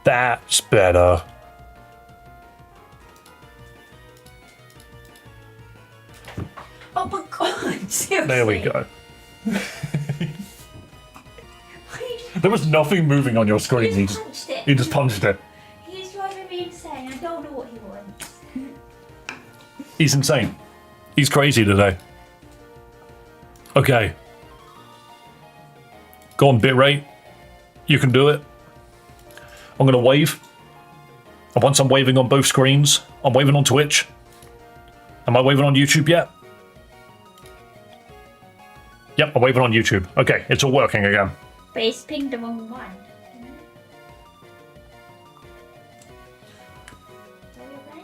That's better. Oh my god, seriously. There we go. There was nothing moving on your screen. He just punched it. He just punched it. He's driving me insane. I don't know what he wants. He's insane. He's crazy today. Okay. Go on, bitrate. You can do it. I'm going to wave. And once I'm waving on both screens, I'm waving on Twitch. Am I waving on YouTube yet? Yep, I'm waving on YouTube. Okay, it's all working again. But it's pinged the wrong one.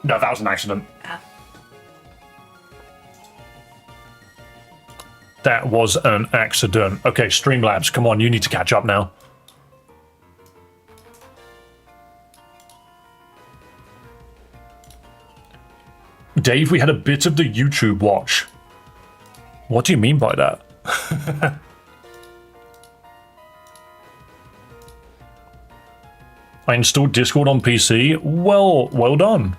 No, that was an accident. Oh. That was an accident. Okay, Streamlabs, come on, you need to catch up now. Dave, we had a bit of the YouTube watch. What do you mean by that? I installed Discord on PC. Well done.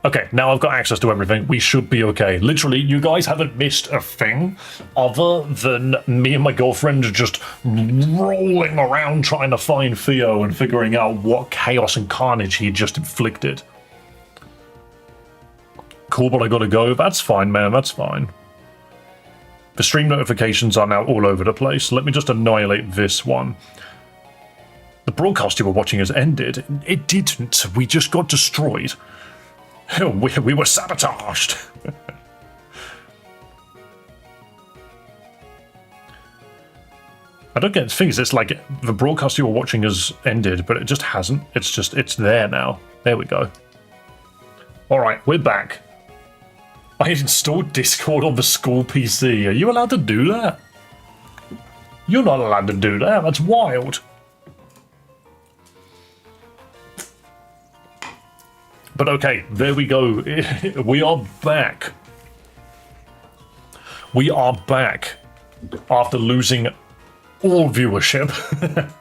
Okay, now I've got access to everything. We should be okay. Literally, you guys haven't missed a thing other than me and my girlfriend just rolling around trying to find Theo and figuring out what chaos and carnage he just inflicted. Cool, but I gotta go. That's fine, man. That's fine. The stream notifications are now all over the place. Let me just annihilate this one. The broadcast you were watching has ended. It didn't. We just got destroyed. We were sabotaged. I don't get things. It's like the broadcast you were watching has ended, but it just hasn't. It's there now. There we go. All right, we're back. I installed Discord on the school PC. Are you allowed to do that? You're not allowed to do that. That's wild. But okay, there we go. We are back. We are back after losing all viewership.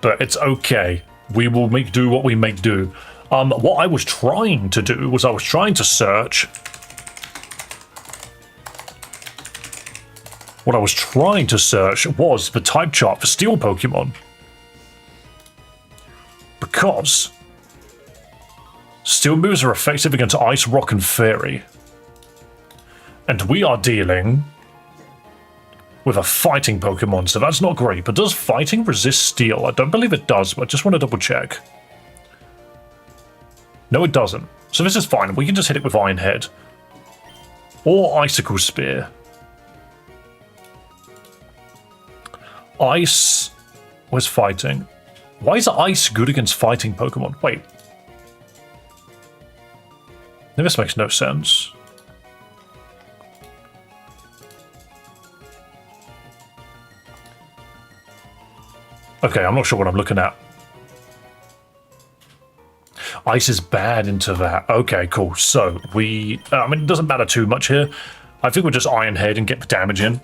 But it's okay. We will make do what we make do. What I was trying to do was I was trying to search. What I was trying to search was the type chart for steel Pokemon. Because steel moves are effective against Ice, Rock, and Fairy. And we are dealing with a fighting Pokemon, so that's not great. But does fighting resist steel? I don't believe it does, but I just want to double check. No, it doesn't. So this is fine. We can just hit it with Iron Head. Or Icicle Spear. Ice was fighting. Why is Ice good against fighting Pokemon? Wait. This makes no sense. Okay, I'm not sure what I'm looking at. Ice is bad into that. Okay, cool. So we... I mean, it doesn't matter too much here. I think we'll just Iron Head and get the damage in.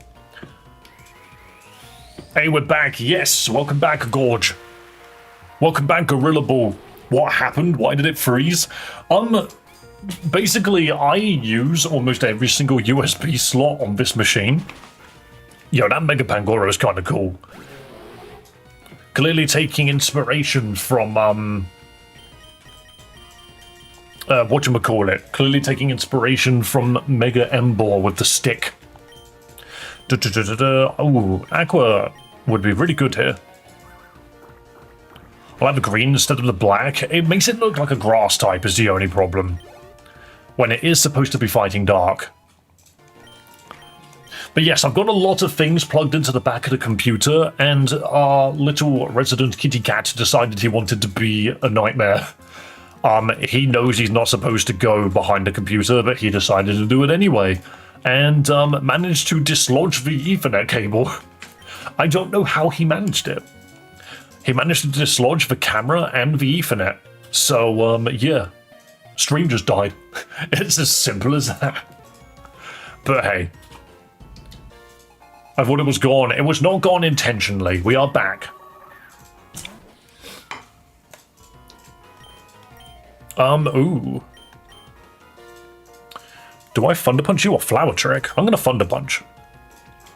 Hey, we're back. Yes, welcome back, Gorge. Welcome back, Gorilla Ball. What happened? Why did it freeze? Basically, I use almost every single USB slot on this machine. Yo, that Mega Pangoro is kind of cool. Clearly taking inspiration from, whatchamacallit. Clearly taking inspiration from Mega Embor with the stick. Ooh, Aqua would be really good here. I'll have a green instead of the black. It makes it look like a grass type is the only problem. When it is supposed to be fighting dark. But yes, I've got a lot of things plugged into the back of the computer, and our little resident kitty cat decided he wanted to be a nightmare. He knows he's not supposed to go behind the computer, but he decided to do it anyway. And managed to dislodge the Ethernet cable. I don't know how he managed it. He managed to dislodge the camera and the Ethernet. So, yeah. Stream just died. It's as simple as that. But hey. I thought it was gone. It was not gone intentionally. We are back. Ooh. Do I Thunder Punch you or Flower Trick? I'm gonna Thunder Punch.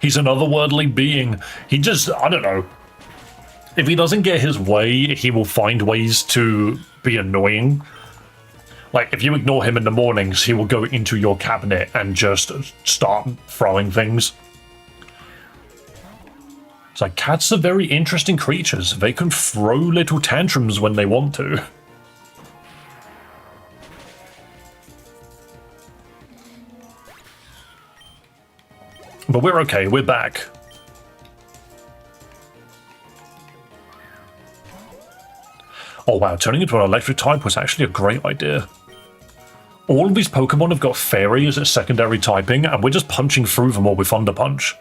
He's an otherworldly being. He just, I don't know. If he doesn't get his way, he will find ways to be annoying. Like, if you ignore him in the mornings, he will go into your cabinet and just start throwing things. It's like, cats are very interesting creatures. They can throw little tantrums when they want to. But we're okay, we're back. Oh wow, turning into an electric type was actually a great idea. All of these Pokemon have got Fairy as its secondary typing, and we're just punching through them all with Thunder Punch.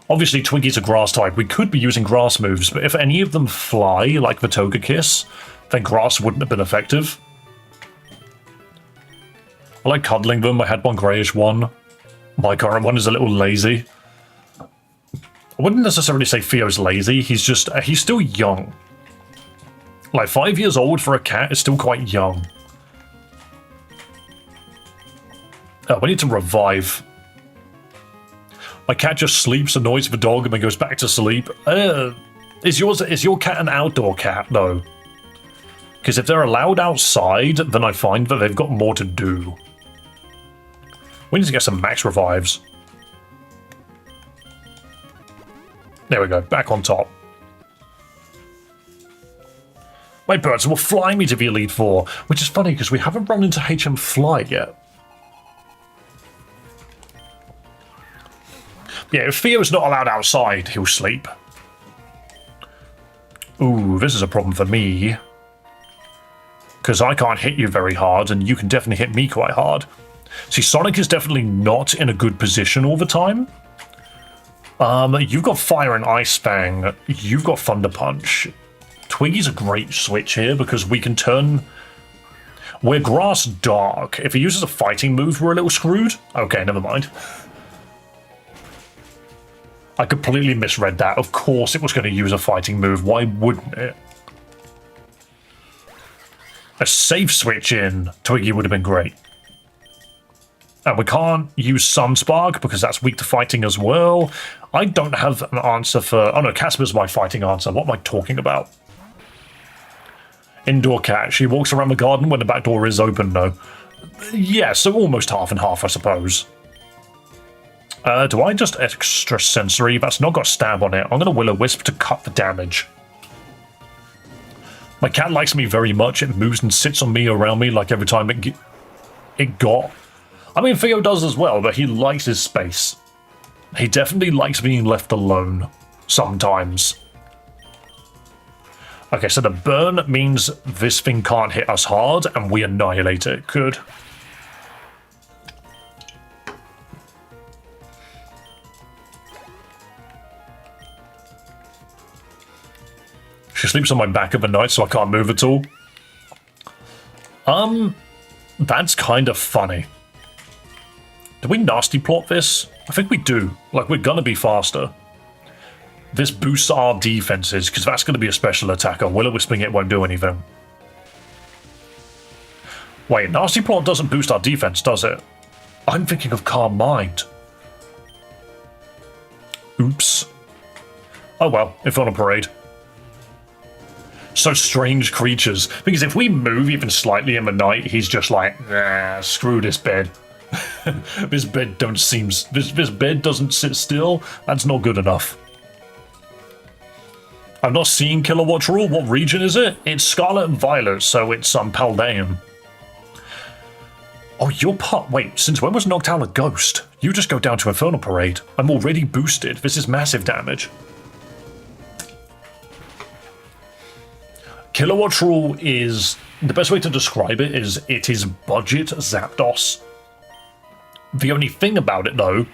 Obviously, Twiggy's a Grass type. We could be using Grass moves, but if any of them fly, like the Togekiss, then Grass wouldn't have been effective. I like cuddling them. I had one greyish one. My current one is a little lazy. I wouldn't necessarily say Theo's lazy. He's still young. Like, 5 years old for a cat is still quite young. We need to revive. My cat just sleeps, annoys the dog, and then goes back to sleep. Is your cat an outdoor cat, though? Because if they're allowed outside, then I find that they've got more to do. We need to get some max revives. There we go, back on top. My birds will fly me to the Elite Four, which is funny because we haven't run into HM Fly yet. Yeah, if Theo's not allowed outside, he'll sleep. Ooh, this is a problem for me. Because I can't hit you very hard, and you can definitely hit me quite hard. See, Sonic is definitely not in a good position all the time. You've got Fire and Ice Fang. You've got Thunder Punch. Twiggy's a great switch here because we can turn... We're Grass Dark. If he uses a fighting move, we're a little screwed. Okay, never mind. I completely misread that. Of course it was going to use a fighting move. Why wouldn't it? A safe switch in Twiggy would have been great. And we can't use Sunspark because that's weak to fighting as well. I don't have an answer for... Oh no, Casper's my fighting answer. What am I talking about? Indoor cat. She walks around the garden when the back door is open, though. Yeah, so almost half and half, I suppose. Do I just extra sensory? That's not got stab on it. I'm going to Will-O-Wisp to cut the damage. My cat likes me very much. It moves and sits on me, around me, like every time it got... I mean, Theo does as well, but he likes his space. He definitely likes being left alone. Sometimes. Okay, so the burn means this thing can't hit us hard, and we annihilate it. Good. She sleeps on my back at the night, so I can't move at all. That's kind of funny. Do we nasty plot this? I think we do. Like, we're gonna be faster. This boosts our defenses, because that's gonna be a special attacker. Will-O-Wisping it won't do anything. Wait, nasty plot doesn't boost our defense, does it? I'm thinking of Calm Mind. Oops. Oh well, if on a parade. So strange creatures. Because if we move even slightly in the night, he's just like, nah, screw this bed. This bed doesn't sit still. That's not good enough. I've not seen Kilowatt Rule. What region is it? It's Scarlet and Violet, so it's Paldean. Oh, you're part. Wait, since when was Noctowl a ghost? You just go down to Infernal Parade. I'm already boosted. This is massive damage. Kilowatt Rule is... The best way to describe it is budget Zapdos. The only thing about it, though,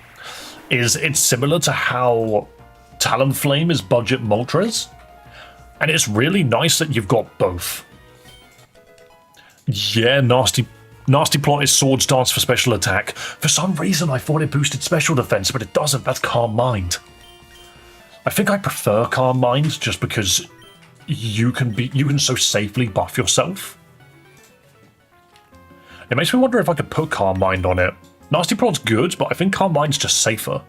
is it's similar to how Talonflame is budget Moltres. And it's really nice that you've got both. Yeah, Nasty Plot is Swords Dance for special attack. For some reason, I thought it boosted special defense, but it doesn't. That's Calm Mind. I think I prefer Calm Mind just because you can so safely buff yourself. It makes me wonder if I could put Calm Mind on it. Nasty Plot's good, but I think Calm Mind's just safer.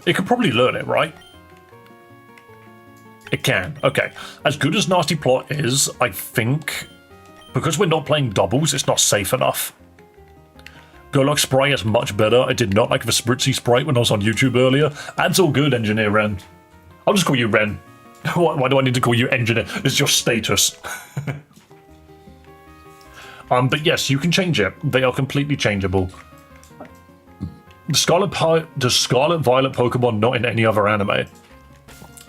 It could probably learn it, right? It can. Okay. As good as Nasty Plot is, I think, because we're not playing doubles, it's not safe enough. Golok Sprite is much better. I did not like the Spritzy Sprite when I was on YouTube earlier. That's all good, Engineer Ren. I'll just call you Ren. Why do I need to call you Engineer? It's your status. But yes, you can change it. They are completely changeable. Does Scarlet Violet Pokemon not in any other anime?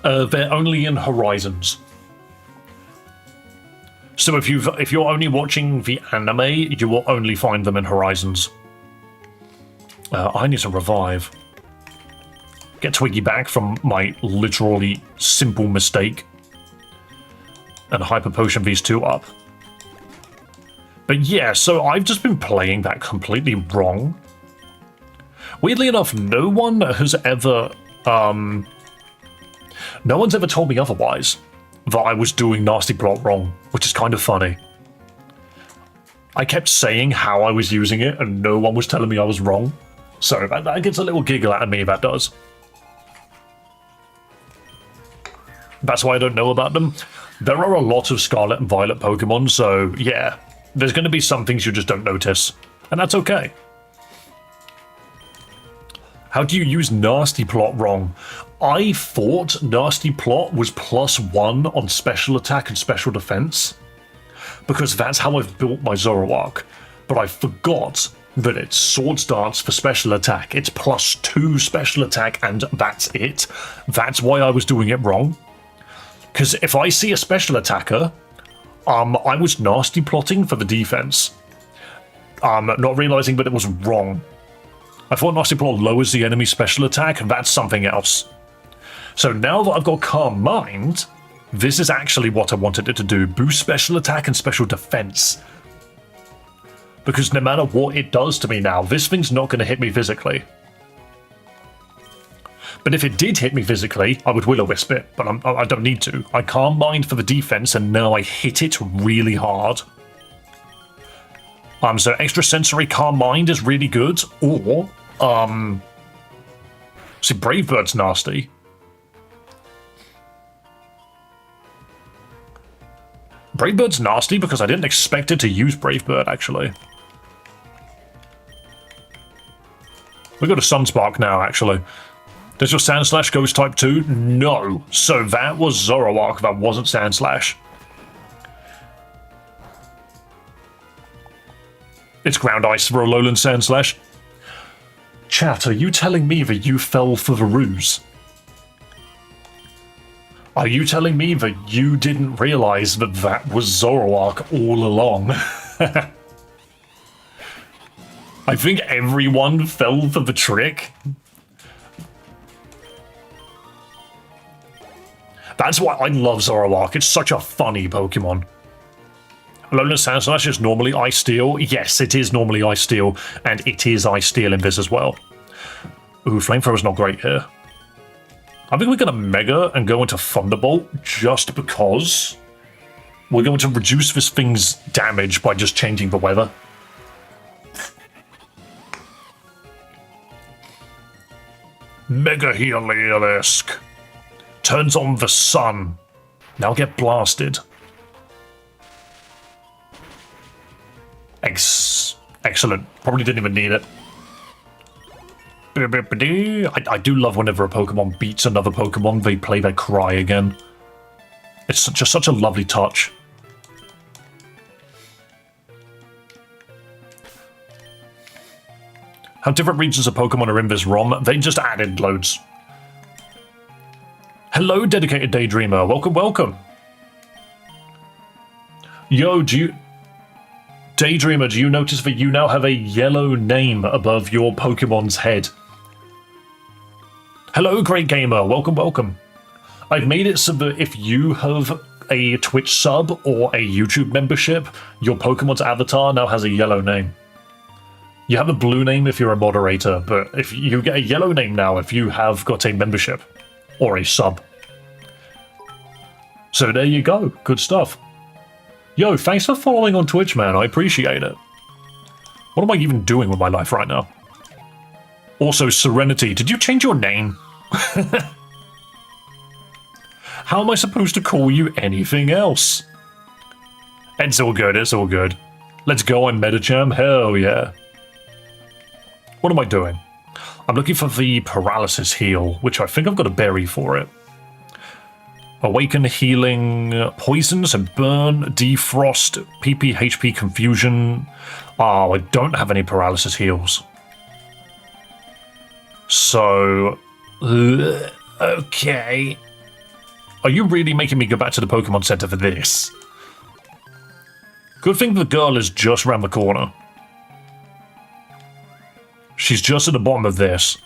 They're only in Horizons. So if you're only watching the anime, you will only find them in Horizons. I need to revive. Get Twiggy back from my literally simple mistake. And Hyper Potion these two up. But yeah, so I've just been playing that completely wrong. Weirdly enough, no one has ever... no one's ever told me otherwise that I was doing Nasty Plot wrong, which is kind of funny. I kept saying how I was using it, and no one was telling me I was wrong. So that gets a little giggle out of me, that does. That's why I don't know about them. There are a lot of Scarlet and Violet Pokemon, so yeah, there's going to be some things you just don't notice, and that's okay. How do you use Nasty Plot wrong? I thought Nasty Plot was +1 on special attack and special defense, because that's how I've built my Zoroark, but I forgot that it's Swords Dance for special attack. It's +2 special attack, and that's it. That's why I was doing it wrong. Because if I see a special attacker, I was Nasty Plotting for the defense. Not realizing that it was wrong. I thought Nasty Plot lowers the enemy's special attack, and that's something else. So now that I've got Calm Mind, this is actually what I wanted it to do. Boost special attack and special defense. Because no matter what it does to me now, this thing's not going to hit me physically. But if it did hit me physically, I would Will-O-Wisp it, but I don't need to. I Calm Mind for the defense, and now I hit it really hard. So Extrasensory Calm Mind is really good, or, see, Brave Bird's nasty. Brave Bird's nasty because I didn't expect it to use Brave Bird, actually. We got a Sunspark now, actually. Does your Sandslash Ghost type 2? No. So that was Zoroark, that wasn't Sandslash. It's Ground Ice for a Alolan Sandslash. Chat, are you telling me that you fell for the ruse? Are you telling me that you didn't realize that that was Zoroark all along? I think everyone fell for the trick. That's why I love Zoroark. It's such a funny Pokemon. Alolan Sandslash is normally Ice Steel. Yes, it is normally Ice Steel, and it is Ice Steel in this as well. Ooh, Flamethrower's not great here. I think we're going to Mega and go into Thunderbolt just because we're going to reduce this thing's damage by just changing the weather. Mega Heliolisk. Turns on the sun. Now get blasted. Excellent. Probably didn't even need it. I do love whenever a Pokemon beats another Pokemon, they play their cry again. It's just such a lovely touch. How different regions of Pokemon are in this ROM? They just added loads. Hello, dedicated Daydreamer. Welcome, welcome. Yo, Daydreamer, do you notice that you now have a yellow name above your Pokemon's head? Hello, Great Gamer. Welcome, welcome. I've made it so that if you have a Twitch sub or a YouTube membership, your Pokemon's avatar now has a yellow name. You have a blue name if you're a moderator, but if you get a yellow name now if you have got a membership or a sub. So there you go. Good stuff. Yo, thanks for following on Twitch, man. I appreciate it. What am I even doing with my life right now? Also, Serenity, did you change your name? How am I supposed to call you anything else? It's all good, it's all good. Let's go, I'm Metacham, hell yeah. What am I doing? I'm looking for the paralysis heal, which I think I've got a berry for it. Awaken, healing, poisons and burn, defrost, PP, HP, confusion. Oh, I don't have any paralysis heals. So, okay. Are you really making me go back to the Pokemon Center for this? Good thing the girl is just around the corner. She's just at the bottom of this.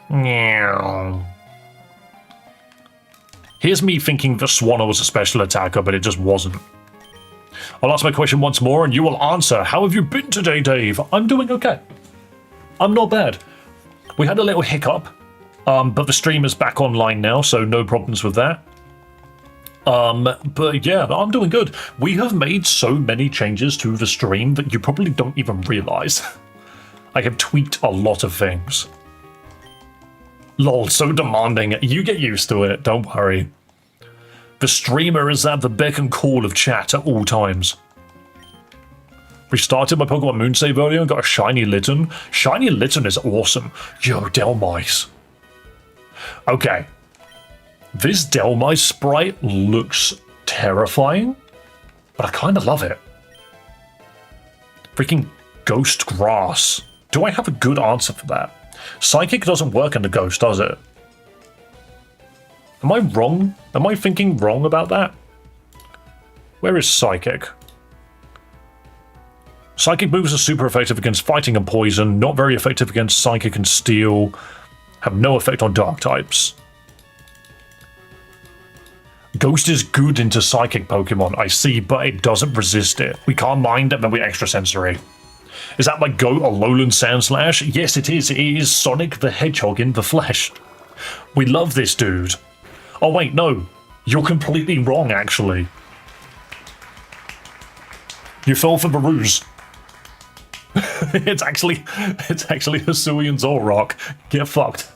Meow. Here's me thinking the Swanna was a special attacker, but it just wasn't. I'll ask my question once more and you will answer. How have you been today, Dave? I'm doing okay. I'm not bad. We had a little hiccup, but the stream is back online now, so no problems with that. But yeah, I'm doing good. We have made so many changes to the stream that you probably don't even realize. I have tweaked a lot of things. Lol, so demanding. You get used to it, don't worry. The streamer is at the beck and call of chat at all times. Restarted my Pokemon Moon save earlier and got a shiny Litten. Shiny Litten is awesome. Yo, Delmice. Okay. This Delmice sprite looks terrifying, but I kind of love it. Freaking Ghost Grass. Do I have a good answer for that? Psychic doesn't work in the Ghost, does it? Am I wrong? Am I thinking wrong about that? Where is Psychic? Psychic moves are super effective against fighting and poison, not very effective against Psychic and Steel, have no effect on Dark types. Ghost is good into Psychic Pokemon, I see, but it doesn't resist it. We can't mind it, then we're extrasensory. Is that like Goat or Lowland Sandslash? Yes, it is. It is Sonic the Hedgehog in the flesh. We love this dude. Oh wait, no. You're completely wrong, actually. You fell for the ruse. it's actually Hisuian Zoroark. Get fucked.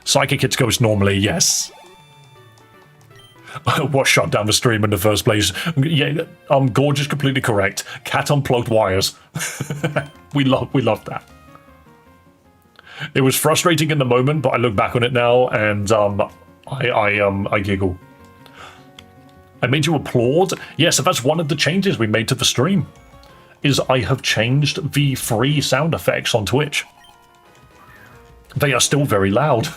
Psychic hits Ghost normally, yes. What shut down the stream in the first place? Yeah, Gorge is completely correct. Cat unplugged wires. we love that. It was frustrating in the moment, but I look back on it now and I giggle. I made you applaud. Yes, that's one of the changes we made to the stream. Is I have changed the free sound effects on Twitch. They are still very loud.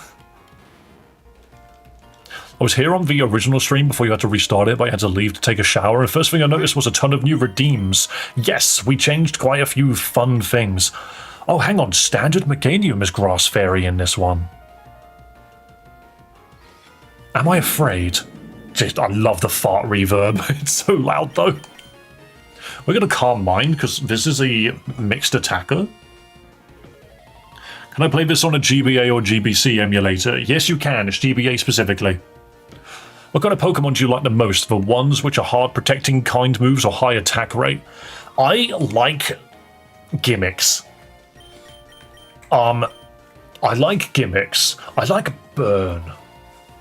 I was here on the original stream before you had to restart it, but I had to leave to take a shower, and the first thing I noticed was a ton of new redeems. Yes, we changed quite a few fun things. Oh, hang on, Standard Meganium is Grass Fairy in this one. Am I afraid? Just, I love the fart reverb. It's so loud, though. We're going to Calm Mind, because this is a mixed attacker. Can I play this on a GBA or GBC emulator? Yes, you can. It's GBA specifically. What kind of Pokemon do you like the most? The ones which are hard protecting, kind moves, or high attack rate? I like gimmicks. I like gimmicks. I like burn.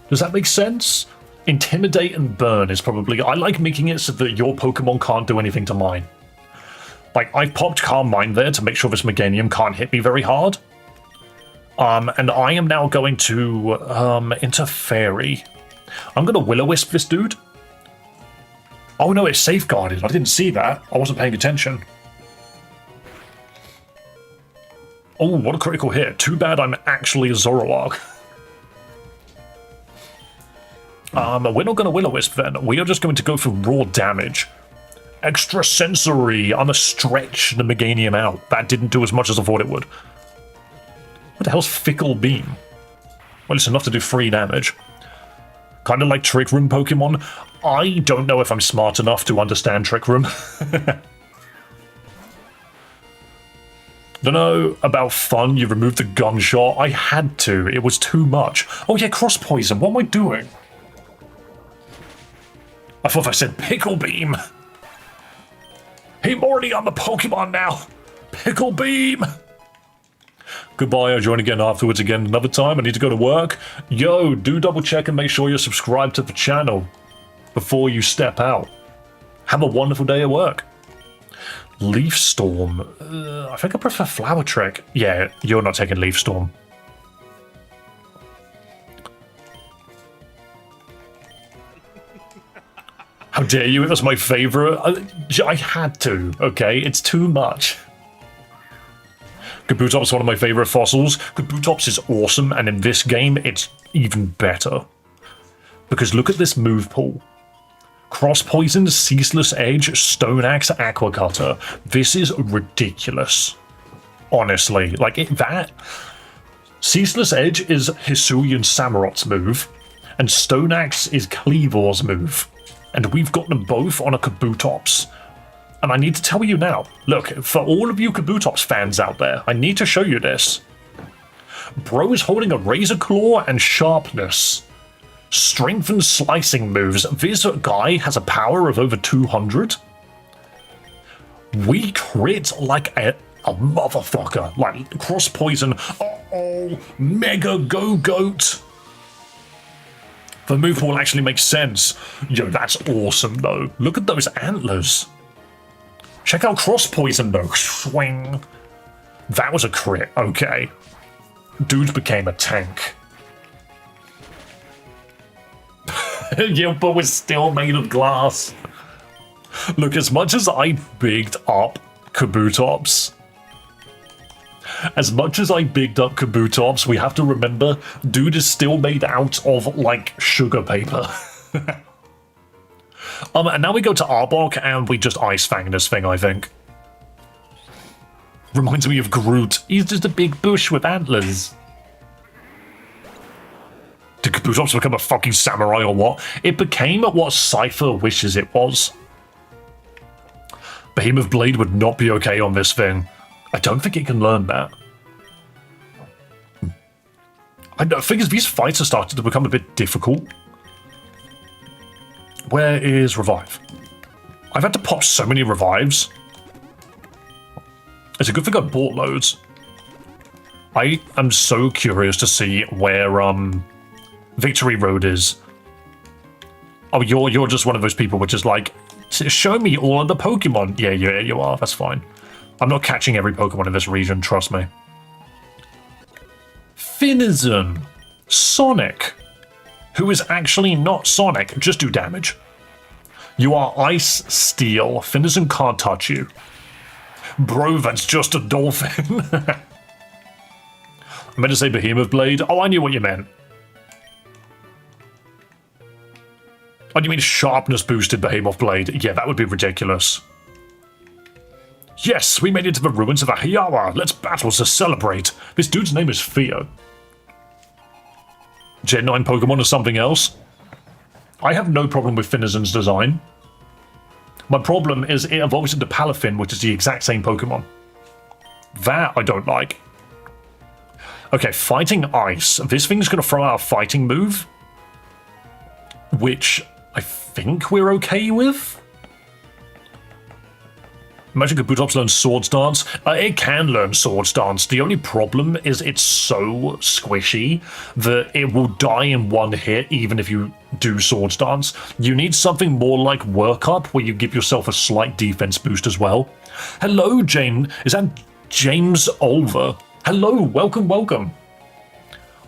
Does that make sense? Intimidate and burn is probably... I like making it so that your Pokemon can't do anything to mine. Like, I've popped Calm Mind there to make sure this Meganium can't hit me very hard. And I am now going to, into Fairy. I'm going to Will-O-Wisp this dude. Oh no, it's safeguarded. I didn't see that. I wasn't paying attention. Oh, what a critical hit. Too bad I'm actually a Zoroark. We're not going to Will-O-Wisp then. We are just going to go for raw damage. Extrasensory. I'm going to stretch the Meganium out. That didn't do as much as I thought it would. What the hell's Fickle Beam? Well, it's enough to do 3 damage. Kind of like Trick Room Pokemon. I don't know if I'm smart enough to understand Trick Room. Don't know about fun, you removed the gunshot. I had to, it was too much. Oh yeah, cross poison, what am I doing? I thought I said pickle beam. Hey Morty, I'm a Pokemon now. Pickle beam. Goodbye, I'll join again afterwards again another time. I need to go to work. Yo, do double check and make sure you're subscribed to the channel before you step out. Have a wonderful day at work. Leaf Storm. I think I prefer Flower Trick. Yeah, you're not taking Leaf Storm. How dare you? It was my favorite. I had to, okay? It's too much. Kabutops is one of my favorite fossils. Kabutops is awesome, and in this game, it's even better. Because look at this move pool. Cross Poison, Ceaseless Edge, Stone Axe, Aqua Cutter. This is ridiculous. Honestly, like that. Ceaseless Edge is Hisuian Samurot's move, and Stone Axe is Cleavor's move. And we've got them both on a Kabutops. And I need to tell you now, look, for all of you Kabutops fans out there, I need to show you this. Bro is holding a Razor Claw and Sharpness. Strength and slicing moves. This guy has a power of over 200. We crit like a motherfucker. Like cross poison. Uh-oh. Mega Go-Goat. The move pool actually makes sense. Yo, that's awesome though. Look at those antlers. Check out cross poison though. Swing. That was a crit. Okay. Dude became a tank. Yeah, but we're still made of glass. Look, as much as I bigged up Kabutops, we have to remember, dude is still made out of, like, sugar paper. And now we go to Arbok, and we just Ice Fang this thing, I think. Reminds me of Groot. He's just a big bush with antlers. Did Kabutops become a fucking samurai or what? It became what Cypher wishes it was. Behemoth Blade would not be okay on this thing. I don't think it can learn that. I know, thing is, these fights are starting to become a bit difficult. Where is Revive? I've had to pop so many Revives. It's a good thing I bought loads. I am so curious to see where, Victory Road is. Oh, you're just one of those people which is like, show me all of the Pokemon. Yeah, you are. That's fine. I'm not catching every Pokemon in this region, trust me. Finizen. Sonic. Who is actually not Sonic. Just do damage. You are Ice Steel. Finizen can't touch you. Bro, that's just a dolphin. I meant to say Behemoth Blade. Oh, I knew what you meant. Oh, you mean Sharpness boosted Behemoth Blade? Yeah, that would be ridiculous. Yes, we made it to the ruins of Ahiyawa. Let's battle to celebrate. This dude's name is Theo. Gen 9 Pokemon or something else? I have no problem with Finizen's design. My problem is it evolves into Palafin, which is the exact same Pokemon. That I don't like. Okay, Fighting Ice. This thing's going to throw out a fighting move, which I think we're okay with. Imagine Kabutops learns Swords Dance. It can learn Swords Dance. The only problem is it's so squishy that it will die in one hit even if you do Swords Dance. You need something more like Work Up where you give yourself a slight defense boost as well. Hello, Jane. Is that James Olver? Hello, welcome.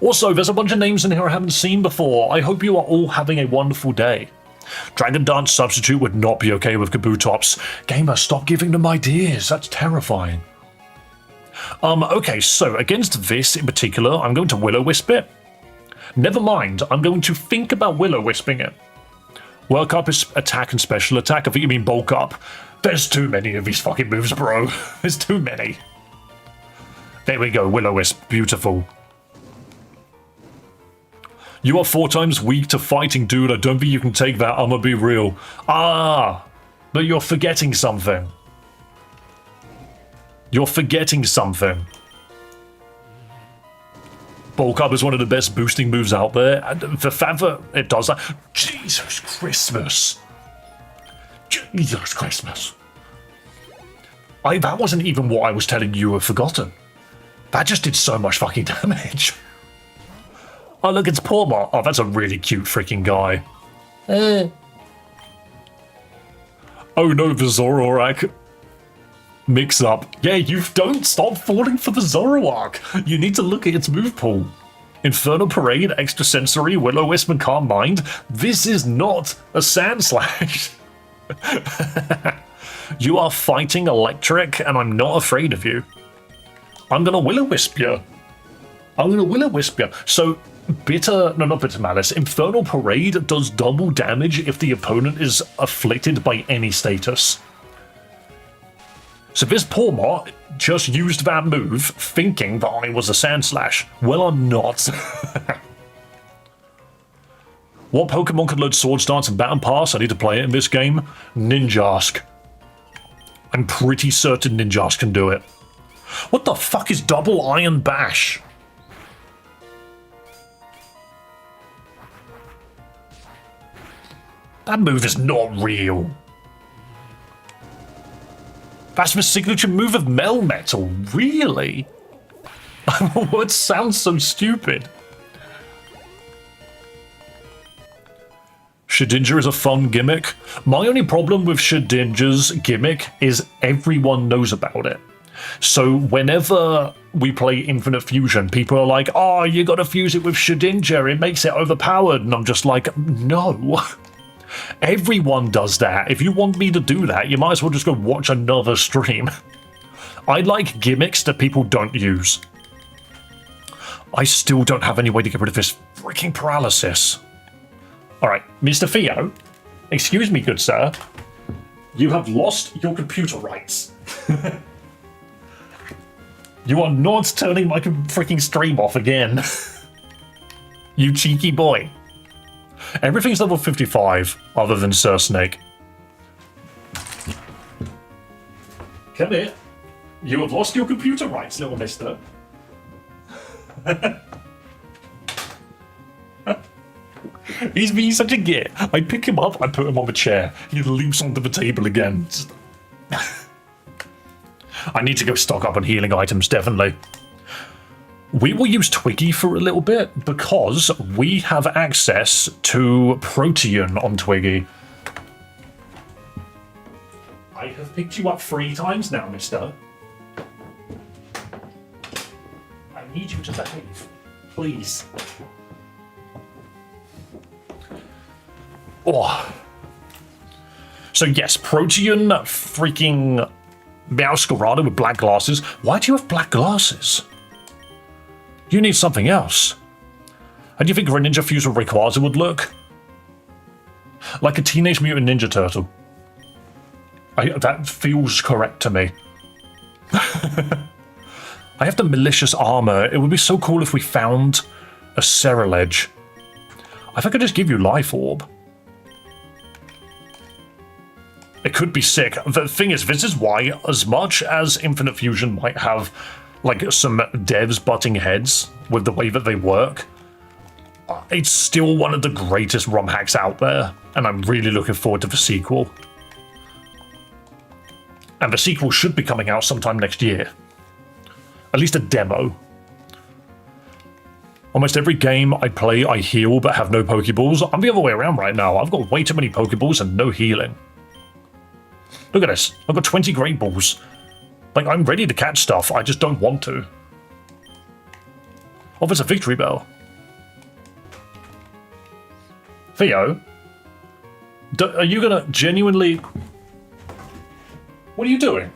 Also, there's a bunch of names in here I haven't seen before. I hope you are all having a wonderful day. Dragon Dance Substitute would not be okay with Kabutops. Gamer, stop giving them ideas. That's terrifying. Okay, so against this in particular, I'm going to Will-O-Wisp it. Never mind, I'm going to think about Will-O-Wisping it. Work Up is attack and special attack. I think you mean Bulk Up. There's too many of these fucking moves, bro. There's too many. There we go, Will-O-Wisp. Beautiful. You are 4 times weak to fighting, dude. I don't think you can take that. I'ma be real. Ah, but you're forgetting something. You're forgetting something. Bulk up is one of the best boosting moves out there, and the fact that it does that. Jesus Christmas. Jesus Christmas. That wasn't even what I was telling you of Forgotten. That just did so much fucking damage. Oh, look, it's Porma. Oh, that's a really cute freaking guy. Oh no, the Zoroark mix up. Yeah, you don't stop falling for the Zoroark. You need to look at its move pool. Infernal Parade, Extrasensory, Will-O-Wisp, and Calm Mind. This is not a Sand Slash. You are fighting electric, and I'm not afraid of you. I'm gonna Will-O-Wisp you. So, not Bitter Malice. Infernal Parade does double damage if the opponent is afflicted by any status. So this poor Mott just used that move thinking that I was a Sand Slash. Well, I'm not. What Pokemon can load Swords Dance and Baton Pass? I need to play it in this game. Ninjask. I'm pretty certain Ninjask can do it. What the fuck is Double Iron Bash? That move is not real. That's the signature move of Melmetal, really? What sounds so stupid? Shedinja is a fun gimmick. My only problem with Shedinja's gimmick is everyone knows about it. So whenever we play Infinite Fusion, people are like, oh, you gotta fuse it with Shedinja, it makes it overpowered. And I'm just like, no. Everyone does that. If you want me to do that, you might as well just go watch another stream. I like gimmicks that people don't use. I still don't have any way to get rid of this freaking paralysis. Alright, Mr. Theo, excuse me, good sir. You have lost your computer rights. You are not turning my freaking stream off again. You cheeky boy. Everything's level 55, other than Sir Snake. Come here. You have lost your computer rights, little mister. He's being such a git. I pick him up, I put him on the chair. He leaps onto the table again. I need to go stock up on healing items, definitely. We will use Twiggy for a little bit because we have access to Protean on Twiggy. I have picked you up 3 times now, mister. I need you to behave, please. Oh. So yes, Protean freaking Meowscarada with black glasses. Why do you have black glasses? You need something else. How do you think Greninja Fuse with Rayquaza would look? Like a Teenage Mutant Ninja Turtle. That feels correct to me. I have the malicious armor. It would be so cool if we found a Ceruledge. I think I could just give you Life Orb. It could be sick. The thing is, this is why, as much as Infinite Fusion might have like some devs butting heads with the way that they work, it's still one of the greatest ROM hacks out there, and I'm really looking forward to the sequel. And the sequel should be coming out sometime next year. At least a demo. Almost every game I play, I heal but have no Pokeballs. I'm the other way around right now. I've got way too many Pokeballs and no healing. Look at this. I've got 20 Great Balls. Like, I'm ready to catch stuff, I just don't want to. Oh, there's a victory bell. Theo? Are you gonna genuinely... What are you doing?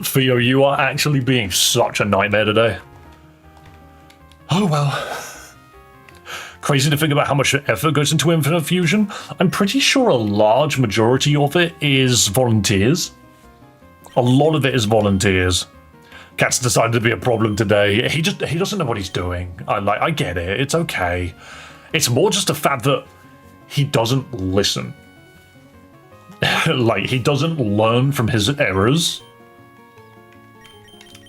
Theo, you are actually being such a nightmare today. Oh well. Crazy to think about how much effort goes into Infinite Fusion. I'm pretty sure a large majority of it is volunteers. A lot of it is volunteers. Cat's decided to be a problem today. He doesn't know what he's doing. I get it. It's okay. It's more just the fact that he doesn't listen. Like, he doesn't learn from his errors.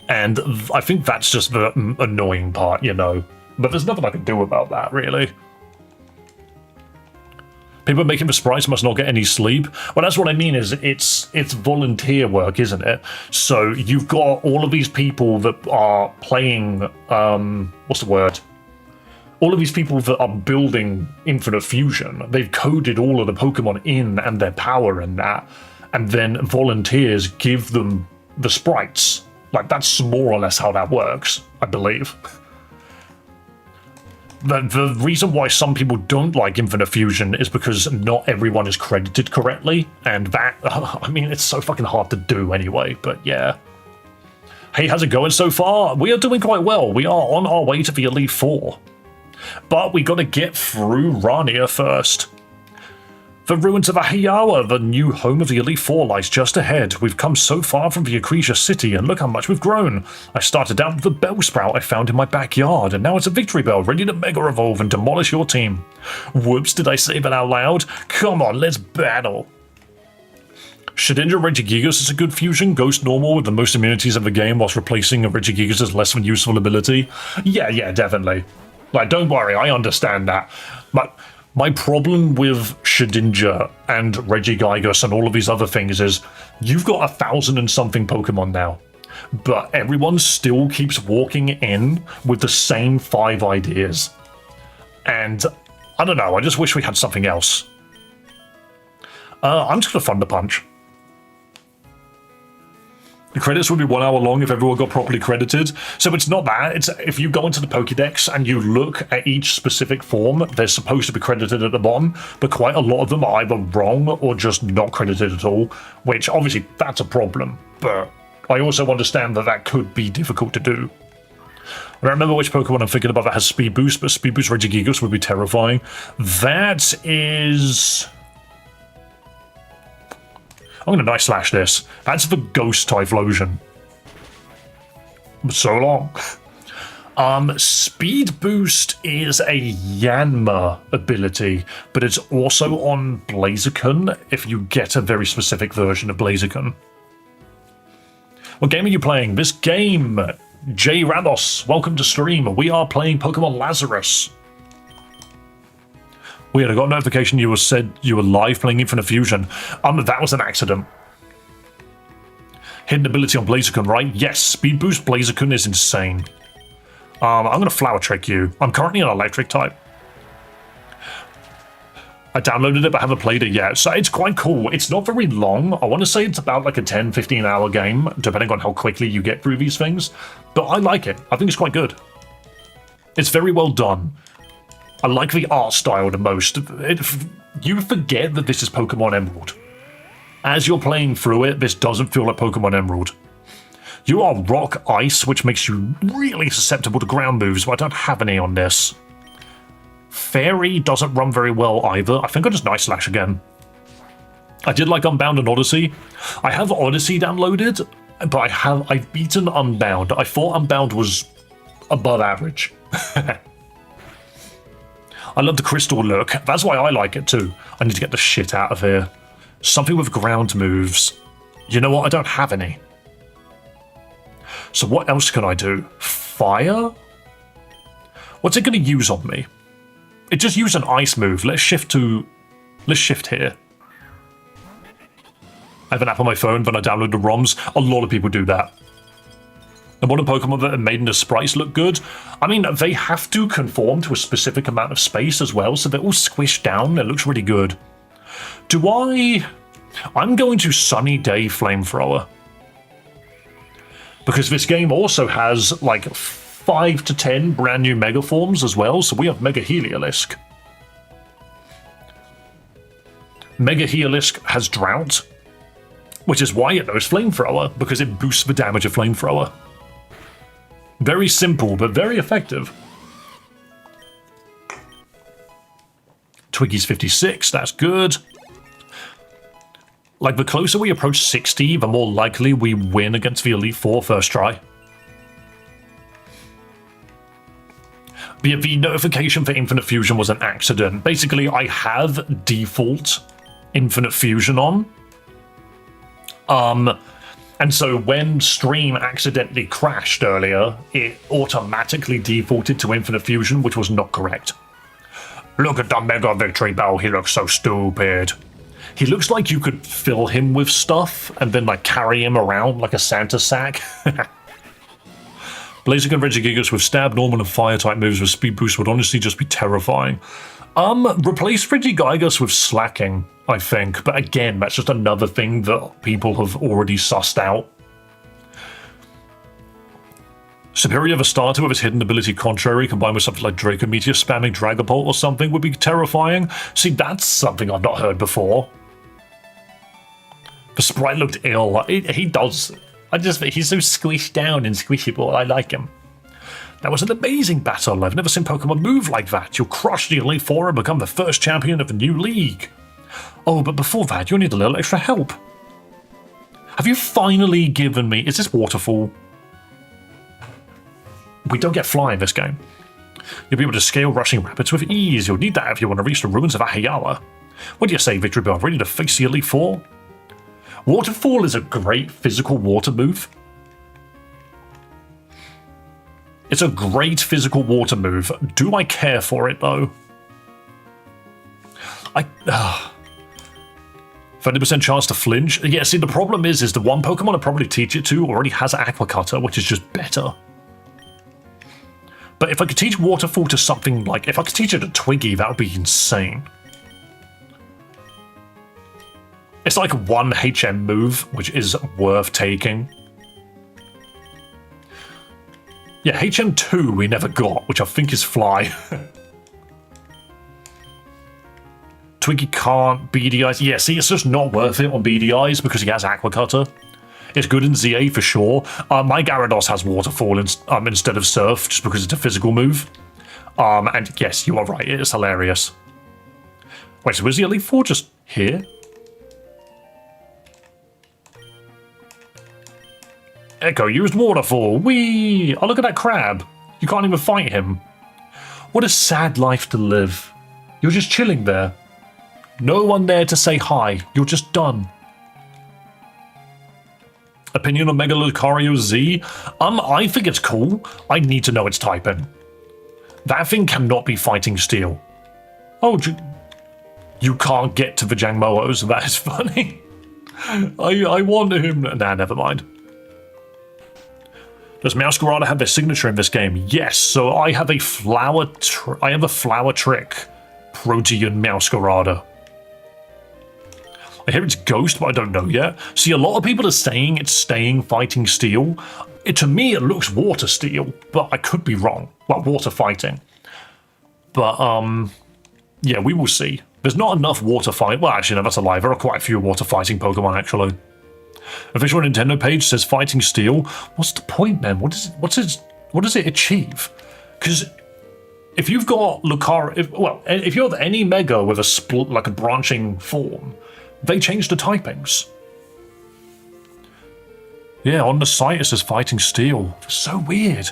And I think that's just the annoying part, you know. But there's nothing I can do about that, really. People making the sprites must not get any sleep. Well, that's what I mean, is it's volunteer work, isn't it? So you've got all of these people that are playing, what's the word? All of these people that are building Infinite Fusion. They've coded all of the Pokemon in and their power and that. And then volunteers give them the sprites. Like, that's more or less how that works, I believe. The reason why some people don't like Infinite Fusion is because not everyone is credited correctly, and that, I mean, it's so fucking hard to do anyway, but yeah. Hey, how's it going so far? We are doing quite well. We are on our way to the Elite Four. But we gotta get through Rania first. The ruins of Ahiyawa, the new home of the Elite Four, lies just ahead. We've come so far from the Acretia city, and look how much we've grown. I started out with the Bellsprout I found in my backyard, and now it's a Victory Bell ready to Mega Evolve and demolish your team. Whoops, did I say that out loud? Come on, let's battle. Shedinja Regigigas is a good fusion. Ghost normal with the most immunities of the game whilst replacing a Regigigas' less than useful ability. Yeah, definitely. Like, don't worry, I understand that. But my problem with Shedinja and Regigigas and all of these other things is you've got 1,000 and something Pokemon now, but everyone still keeps walking in with the same 5 ideas. And I don't know, I just wish we had something else. I'm just gonna Thunder Punch. The credits would be 1 hour long if everyone got properly credited. So it's not that. It's if you go into the Pokédex and you look at each specific form, they're supposed to be credited at the bottom, but quite a lot of them are either wrong or just not credited at all, which obviously that's a problem. But I also understand that that could be difficult to do. I don't remember which Pokemon I'm thinking about that has Speed Boost, but Speed Boost Regigigas would be terrifying. That is... I'm going to Night Slash this. That's the Ghost Typhlosion. So long. Speed Boost is a Yanma ability, but it's also on Blaziken if you get a very specific version of Blaziken. What game are you playing? This game, J Rados, welcome to stream. We are playing Pokemon Lazarus. Weird, I got a notification you said you were live playing Infinite Fusion. That was an accident. Hidden ability on Blaziken, right? Yes, Speed Boost Blaziken is insane. I'm going to Flower Trick you. I'm currently an Electric type. I downloaded it, but haven't played it yet. So it's quite cool. It's not very long. I want to say it's about like a 10-15 hour game, depending on how quickly you get through these things. But I like it. I think it's quite good. It's very well done. I like the art style the most. You forget that this is Pokemon Emerald. As you're playing through it, this doesn't feel like Pokemon Emerald. You are Rock Ice, which makes you really susceptible to ground moves, but I don't have any on this. Fairy doesn't run very well either. I think I'll just Night Slash again. I did like Unbound and Odyssey. I have Odyssey downloaded, but I've beaten Unbound. I thought Unbound was above average. I love the crystal look. That's why I like it too. I need to get the shit out of here. Something with ground moves. You know what? I don't have any. So what else can I do? Fire? What's it going to use on me? It just used an ice move. Let's shift here. I have an app on my phone, but I download the ROMs. A lot of people do that. And what a Pokemon that are made in the sprites look good. I mean, they have to conform to a specific amount of space as well, so they're all squished down. It looks really good. I'm going to Sunny Day Flamethrower. Because this game also has like 5 to 10 brand new Mega Forms as well, so we have Mega Heliolisk. Mega Heliolisk has Drought, which is why it knows Flamethrower, because it boosts the damage of Flamethrower. Very simple, but very effective. Twiggy's 56, that's good. Like, the closer we approach 60, the more likely we win against the Elite Four first try. But yeah, the notification for Infinite Fusion was an accident. Basically, I have default Infinite Fusion on, And so when stream accidentally crashed earlier, it automatically defaulted to infinite fusion, which was not correct. Look at the mega victory bell, he looks so stupid. He looks like you could fill him with stuff and then like carry him around like a Santa sack. Blazing and Regigigas with stab, normal and fire type moves with speed boost would honestly just be terrifying. Replace Regigigas with slacking, I think, but again, that's just another thing that people have already sussed out. Superior Vastata with his hidden ability Contrary combined with something like Draco Meteor spamming Dragapult or something would be terrifying. See, that's something I've not heard before. The sprite looked ill. He does. He's so squished down and squishable. I like him. That was an amazing battle. I've never seen Pokemon move like that. You'll crush the Elite Four and become the first champion of the new league. Oh, but before that, you'll need a little extra help. Have you finally given me... Is this Waterfall? We don't get fly in this game. You'll be able to scale rushing rapids with ease. You'll need that if you want to reach the ruins of Ahayala. What do you say, Victory Bell? Ready to face the Elite Four? Waterfall is a great physical water move. It's a great physical water move. Do I care for it, though? 30% chance to flinch? Yeah, see, the problem is the one Pokemon I probably teach it to already has Aqua Cutter, which is just better. But if I could teach Waterfall to something like... If I could teach it to Twiggy, that would be insane. It's like one HM move, which is worth taking. Yeah, HM2 we never got, which I think is Fly. Twiggy can't BDIs. Yeah, see, it's just not worth it on BDIs because he has Aqua Cutter. It's good in ZA for sure. My Gyarados has Waterfall instead of Surf, just because it's a physical move. And yes, you are right, it is hilarious. Wait, so is the Elite Four just here? Echo used Waterfall. Whee! Oh, look at that crab. You can't even fight him. What a sad life to live. You're just chilling there. No one there to say hi. You're just done. Opinion on Mega Lucario Z? I think it's cool. I need to know its typing. That thing cannot be fighting steel. Oh, you can't get to the Jangmo-Os. That is funny. I want him. Nah, never mind. Does Meowscarada have their signature in this game? Yes. So I have a flower. I have a flower trick. Protean Meowscarada. I hear it's Ghost, but I don't know yet. See, a lot of people are saying it's staying fighting steel. To me, it looks water steel, but I could be wrong. Well, water fighting. But, yeah, we will see. There's not enough water fight. Well, actually, no, that's a lie. There are quite a few water fighting Pokemon, actually. Official Nintendo page says fighting steel. What's the point, then? What does it achieve? Because if you've got Lucario, if you have any Mega with a branching form, they change the typings. Yeah, on the site it says fighting steel. It's so weird.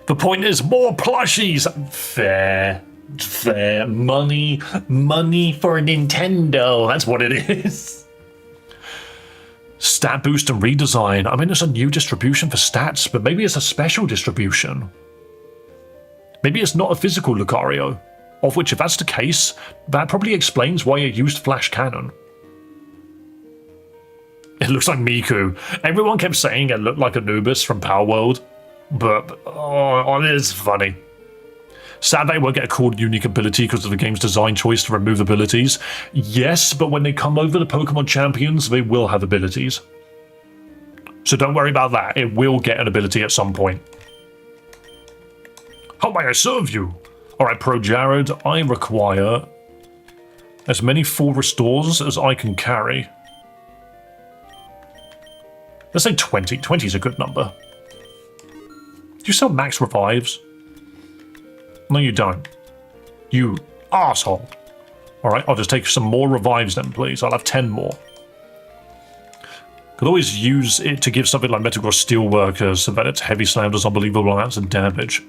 The point is more plushies. Fair. Money for a Nintendo. That's what it is. Stat boost and redesign. I mean, it's a new distribution for stats, but maybe it's a special distribution. Maybe it's not a physical Lucario. Of which, if that's the case, that probably explains why it used Flash Cannon. It looks like Miku. Everyone kept saying it looked like Anubis from Power World, but it is funny. Sad they won't get a cool unique ability because of the game's design choice to remove abilities. Yes, but when they come over the Pokemon Champions, they will have abilities. So don't worry about that. It will get an ability at some point. How may I serve you? Alright, Pro Jared, I require as many full restores as I can carry. Let's say 20. 20 is a good number. Do you sell max revives? No, you don't. You asshole. Alright, I'll just take some more revives then, please. I'll have 10 more. Could always use it to give something like Metagross Steelworkers so that its heavy slam does unbelievable amounts of damage.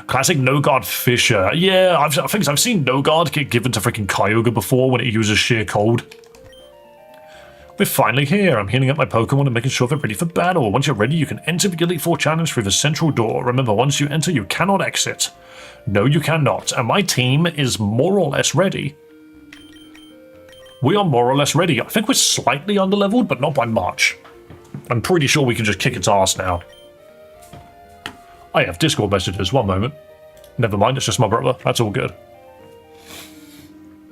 Classic No-Guard Fisher. Yeah, I think I've seen No-Guard get given to freaking Kyogre before when it uses Sheer Cold. We're finally here. I'm healing up my Pokemon and making sure they're ready for battle. Once you're ready, you can enter the Elite Four Challenge through the central door. Remember, once you enter, you cannot exit. No, you cannot. And my team is more or less ready. We are more or less ready. I think we're slightly underleveled, but not by much. I'm pretty sure we can just kick its ass now. I have Discord messages. One moment. Never mind, it's just my brother. That's all good.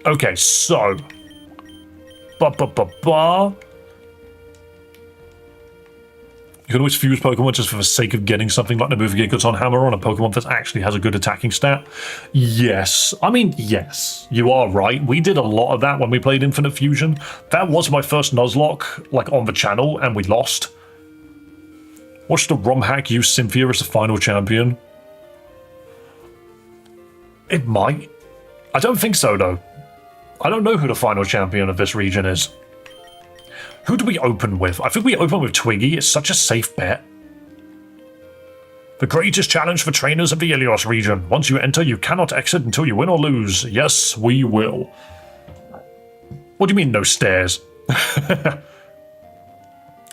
Okay, so... You can always fuse Pokemon just for the sake of getting something like the Moving-Gigaton Hammer on a Pokemon that actually has a good attacking stat. Yes. I mean, yes. You are right. We did a lot of that when we played Infinite Fusion. That was my first Nuzlocke, like, on the channel, and we lost. Watch the Romhack use Cynthia as the final champion. It might. I don't think so, though. I don't know who the final champion of this region is. Who do we open with? I think we open with Twiggy. It's such a safe bet. The greatest challenge for trainers of the Ilios region. Once you enter, you cannot exit until you win or lose. Yes, we will. What do you mean, no stairs?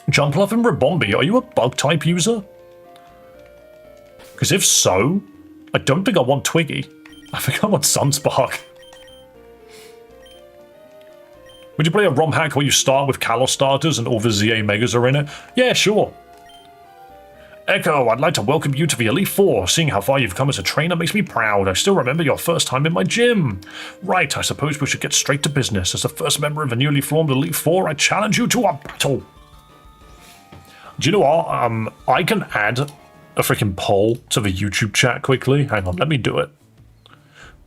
Jumpluff and Ribombee, are you a bug-type user? Because if so, I don't think I want Twiggy. I think I want Sunspark. Would you play a ROM hack where you start with Kalos starters and all the ZA Megas are in it? Yeah, sure. Echo, I'd like to welcome you to the Elite Four. Seeing how far you've come as a trainer makes me proud. I still remember your first time in my gym. Right, I suppose we should get straight to business. As the first member of the newly formed Elite Four, I challenge you to a battle. Do you know what? I can add a freaking poll to the YouTube chat quickly. Hang on, let me do it.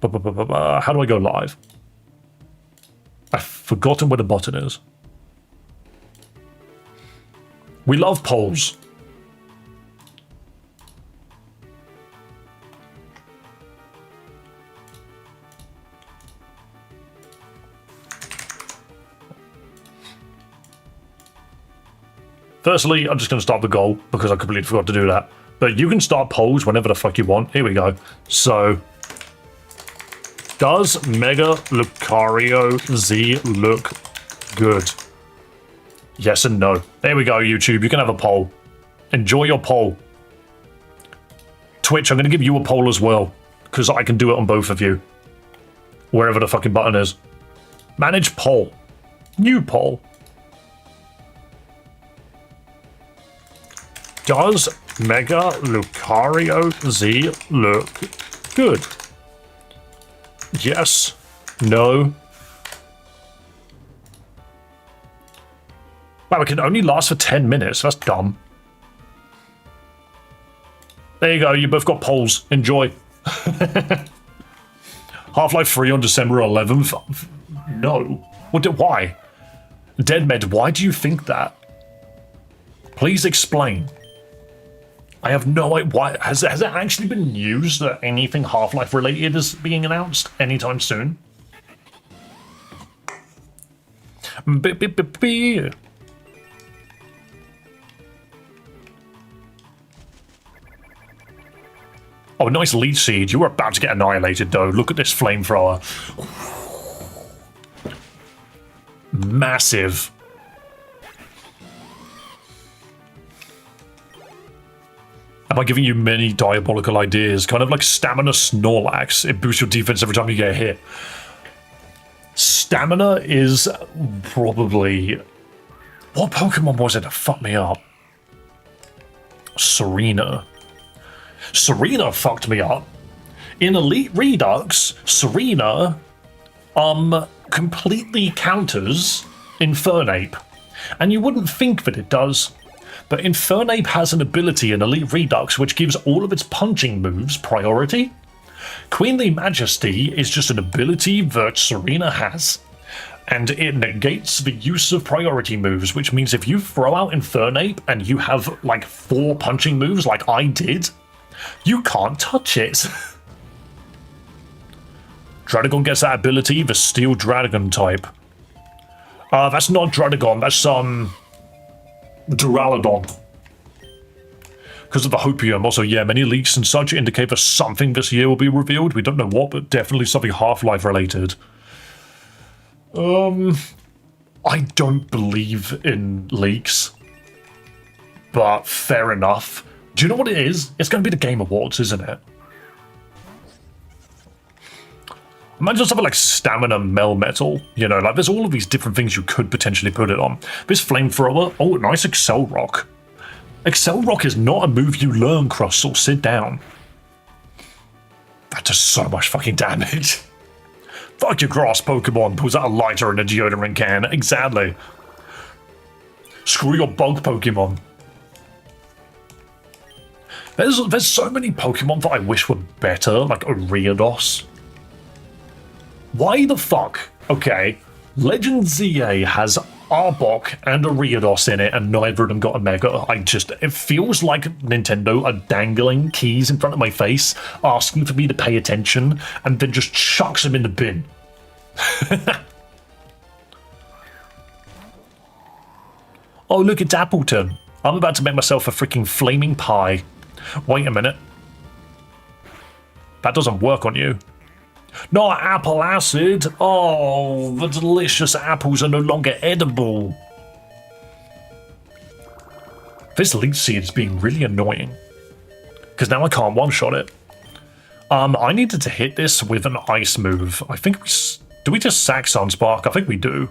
How do I go live? I've forgotten where the button is. We love polls. Firstly, I'm just going to start the goal because I completely forgot to do that. But you can start polls whenever the fuck you want. Here we go. So... does Mega Lucario Z look good? Yes and no. There we go, YouTube. You can have a poll. Enjoy your poll. Twitch, I'm going to give you a poll as well, because I can do it on both of you. Wherever the fucking button is. Manage poll. New poll. Does Mega Lucario Z look good? Yes. No. Wow, it can only last for 10 minutes. That's dumb. There you go. You both got polls. Enjoy. Half-Life 3 on December 11th? No. Why? Deadmed, why do you think that? Please explain. I have no idea. Why has it actually been used that anything Half-Life related is being announced anytime soon? Oh, nice lead seed. You were about to get annihilated, though. Look at this flamethrower. Massive. Am I giving you many diabolical ideas? Kind of like Stamina Snorlax. It boosts your defense every time you get hit. Stamina is probably... what Pokemon was it that fucked me up? Serena. Serena fucked me up. In Elite Redux, Serena completely counters Infernape. And you wouldn't think that it does. But Infernape has an ability in Elite Redux which gives all of its punching moves priority. Queenly Majesty is just an ability that Serena has, and it negates the use of priority moves, which means if you throw out Infernape and you have like 4 punching moves like I did, you can't touch it. Dradagon gets that ability, the Steel Dragon type. That's not Dradagon, that's Duraludon. Because of the Hopium. Also, yeah, many leaks and such indicate that something this year will be revealed. We don't know what, but definitely something Half-Life related. I don't believe in leaks, but fair enough. Do you know what it is? It's going to be the Game Awards, isn't it? Imagine something like stamina mel metal, you know, like there's all of these different things you could potentially put it on. This flamethrower, oh, nice Excel Rock. Excel Rock is not a move you learn, Crustle, sit down. That does so much fucking damage. Fuck your grass Pokemon, pulls out a lighter in a deodorant can, exactly. Screw your bug Pokemon. There's so many Pokemon that I wish were better, like Ariados. Why the fuck? Okay, Legend ZA has Arbok and Ariados in it, and neither of them got a Mega. It feels like Nintendo are dangling keys in front of my face, asking for me to pay attention, and then just chucks them in the bin. Oh, look, it's Appleton. I'm about to make myself a freaking flaming pie. Wait a minute. That doesn't work on you. Not apple acid. Oh, the delicious apples are no longer edible. This leaf seed is being really annoying. Because now I can't one-shot it. I needed to hit this with an ice move. I think do we just sack Sunspark? I think we do.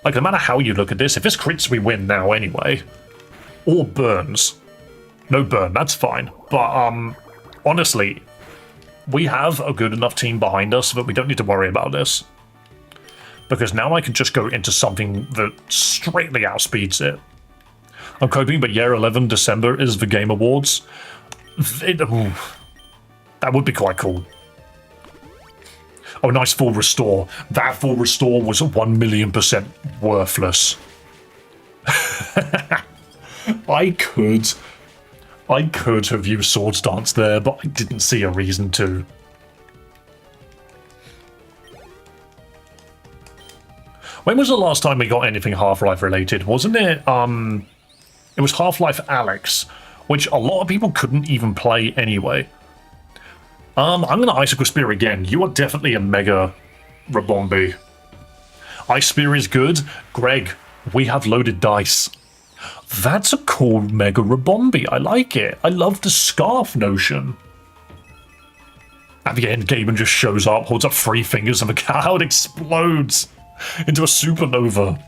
Like, no matter how you look at this, if this crits, we win now anyway. Or burns. No burn, that's fine. But, honestly, we have a good enough team behind us that we don't need to worry about this. Because now I can just go into something that straightly outspeeds it. I'm coping, but year 11, December is the Game Awards. That would be quite cool. Oh, nice full restore. That full restore was 1,000,000% worthless. I could have used Swords Dance there, but I didn't see a reason to. When was the last time we got anything Half-Life related? Wasn't it, it was Half-Life Alyx, which a lot of people couldn't even play anyway. I'm gonna Icicle Spear again. You are definitely a Mega Rabombi. Ice Spear is good. Greg, we have loaded dice. That's a cool Mega Rabombi. I like it. I love the scarf notion. At the end, Gaben just shows up, holds up 3 fingers, and the cloud explodes into a supernova.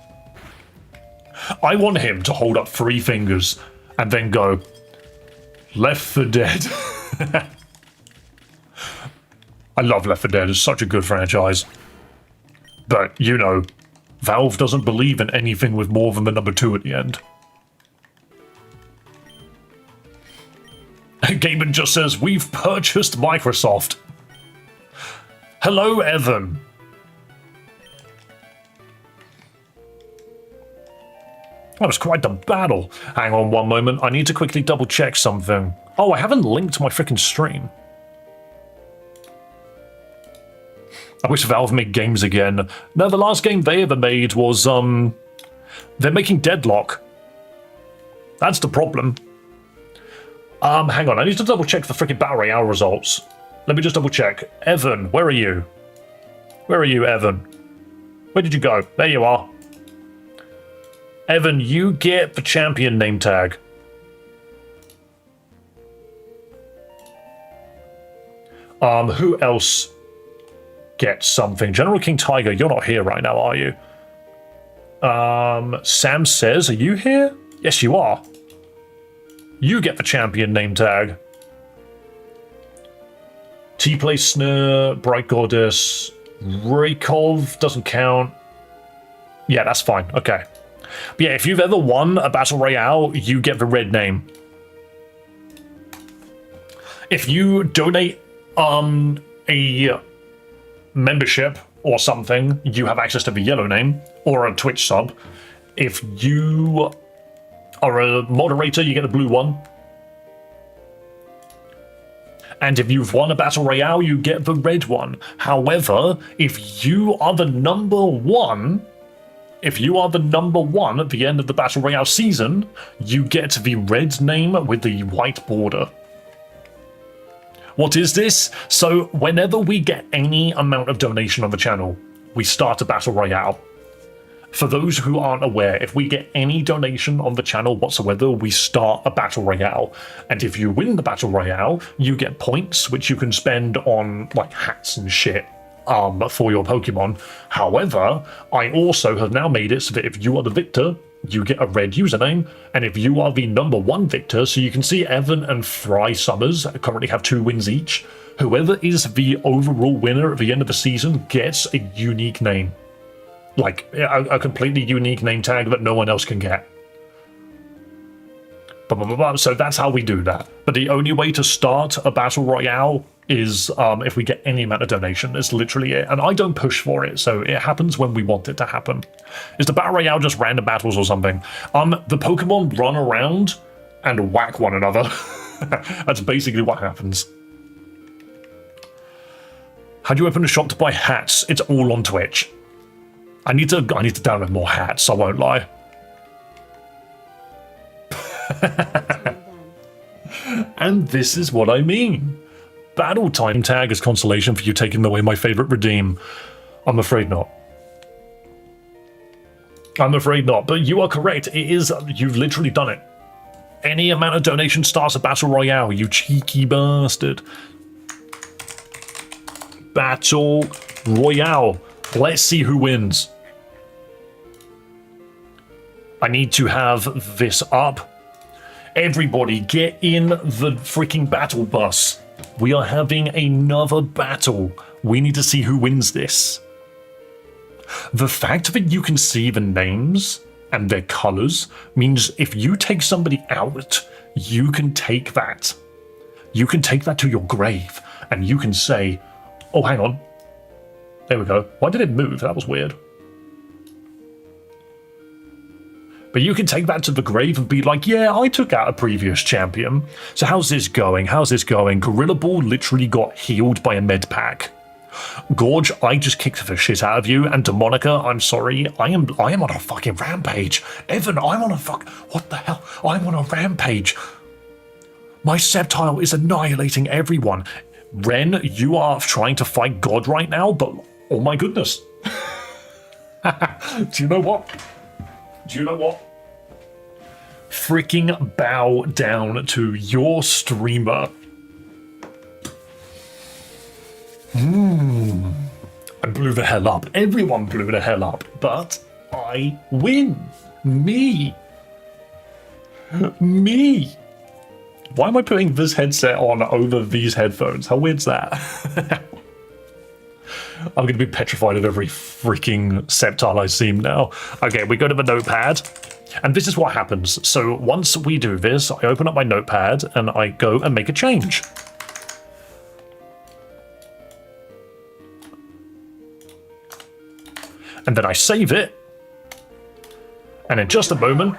I want him to hold up 3 fingers and then go, Left 4 Dead. I love Left 4 Dead. It's such a good franchise. But, you know, Valve doesn't believe in anything with more than the number 2 at the end. Gaben just says, we've purchased Microsoft. Hello, Evan. That was quite the battle. Hang on one moment. I need to quickly double check something. Oh, I haven't linked my freaking stream. I wish Valve made games again. No, the last game they ever made was, they're making Deadlock. That's the problem. Hang on, I need to double check the freaking Battle Royale results. Let me just double check. Evan, where are you? Where are you, Evan? Where did you go? There you are. Evan, you get the champion name tag. Who else gets something? General King Tiger, you're not here right now, are you? Sam says, are you here? Yes, you are. You get the champion name tag. T-Play Snare, Bright Goddess, Raykov doesn't count. Yeah, that's fine. Okay. But yeah, if you've ever won a Battle Royale, you get the red name. If you donate a membership or something, you have access to the yellow name or a Twitch sub. If you are a moderator, you get the blue one. And if you've won a Battle Royale, you get the red one. However, if you are the number one at the end of the Battle Royale season, you get the red name with the white border. What is this? So whenever we get any amount of donation on the channel, we start a battle royale. For those who aren't aware, if we get any donation on the channel whatsoever, we start a battle royale. And if you win the battle royale, you get points which you can spend on like hats and shit for your Pokemon. However, I also have now made it so that if you are the victor, you get a red username, and if you are the #1 victor, so you can see Evan and Fry Summers currently have 2 wins each, whoever is the overall winner at the end of the season gets a unique name. Like, a completely unique name tag that no one else can get. So that's how we do that. But the only way to start a battle royale is if we get any amount of donation. It's literally it. And I don't push for it, so it happens when we want it to happen. Is the battle royale just random battles or something? The Pokemon run around and whack one another. That's basically what happens. How do you open a shop to buy hats? It's all on Twitch. I need to download more hats, I won't lie. And this is what I mean. Battle time tag as consolation for you taking away my favorite redeem. I'm afraid not. I'm afraid not, but you are correct. It is, you've literally done it. Any amount of donation starts a battle royale, you cheeky bastard. Battle royale. Let's see who wins. I need to have this up. Everybody get in the freaking battle bus. We are having another battle. We need to see who wins this. The fact that you can see the names and their colors means if you take somebody out, you can take that. You can take that to your grave and you can say, oh, hang on. There we go. Why did it move? That was weird. But you can take that to the grave and be like, yeah, I took out a previous champion. So how's this going? How's this going? Gorilla Ball literally got healed by a med pack. Gorge, I just kicked the shit out of you. And Demonica, I'm sorry. I am on a fucking rampage. Evan, I'm on a what the hell? I'm on a rampage. My Sceptile is annihilating everyone. Ren, you are trying to fight God right now, but oh my goodness. Do you know what? Do you know what? Freaking bow down to your streamer. I blew the hell up. Everyone blew the hell up. But I win. Me. Me. Why am I putting this headset on over these headphones? How weird's that? I'm going to be petrified of every freaking Sceptile I see now. Okay, we go to the notepad, and this is what happens. So once we do this, I open up my notepad, and I go and make a change. And then I save it, and in just a moment...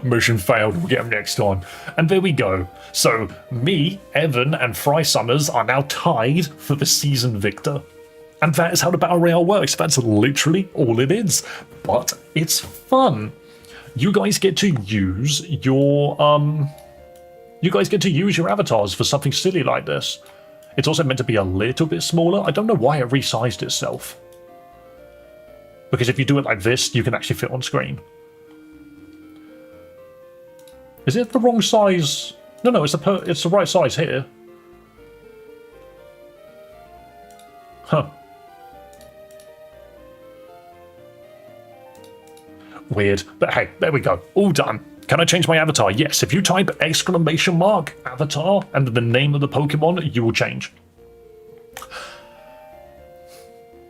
Mission failed, we'll get him next time. And there we go. So, me, Evan, and Fry Summers are now tied for the season victor. And that is how the Battle Royale works. That's literally all it is. But it's fun. You guys get to use your, avatars for something silly like this. It's also meant to be a little bit smaller. I don't know why it resized itself. Because if you do it like this, you can actually fit on screen. Is it the wrong size? No, it's the right size here. Huh. Weird, but hey, there we go. All done. Can I change my avatar? Yes, if you type !avatar and the name of the Pokemon, you will change.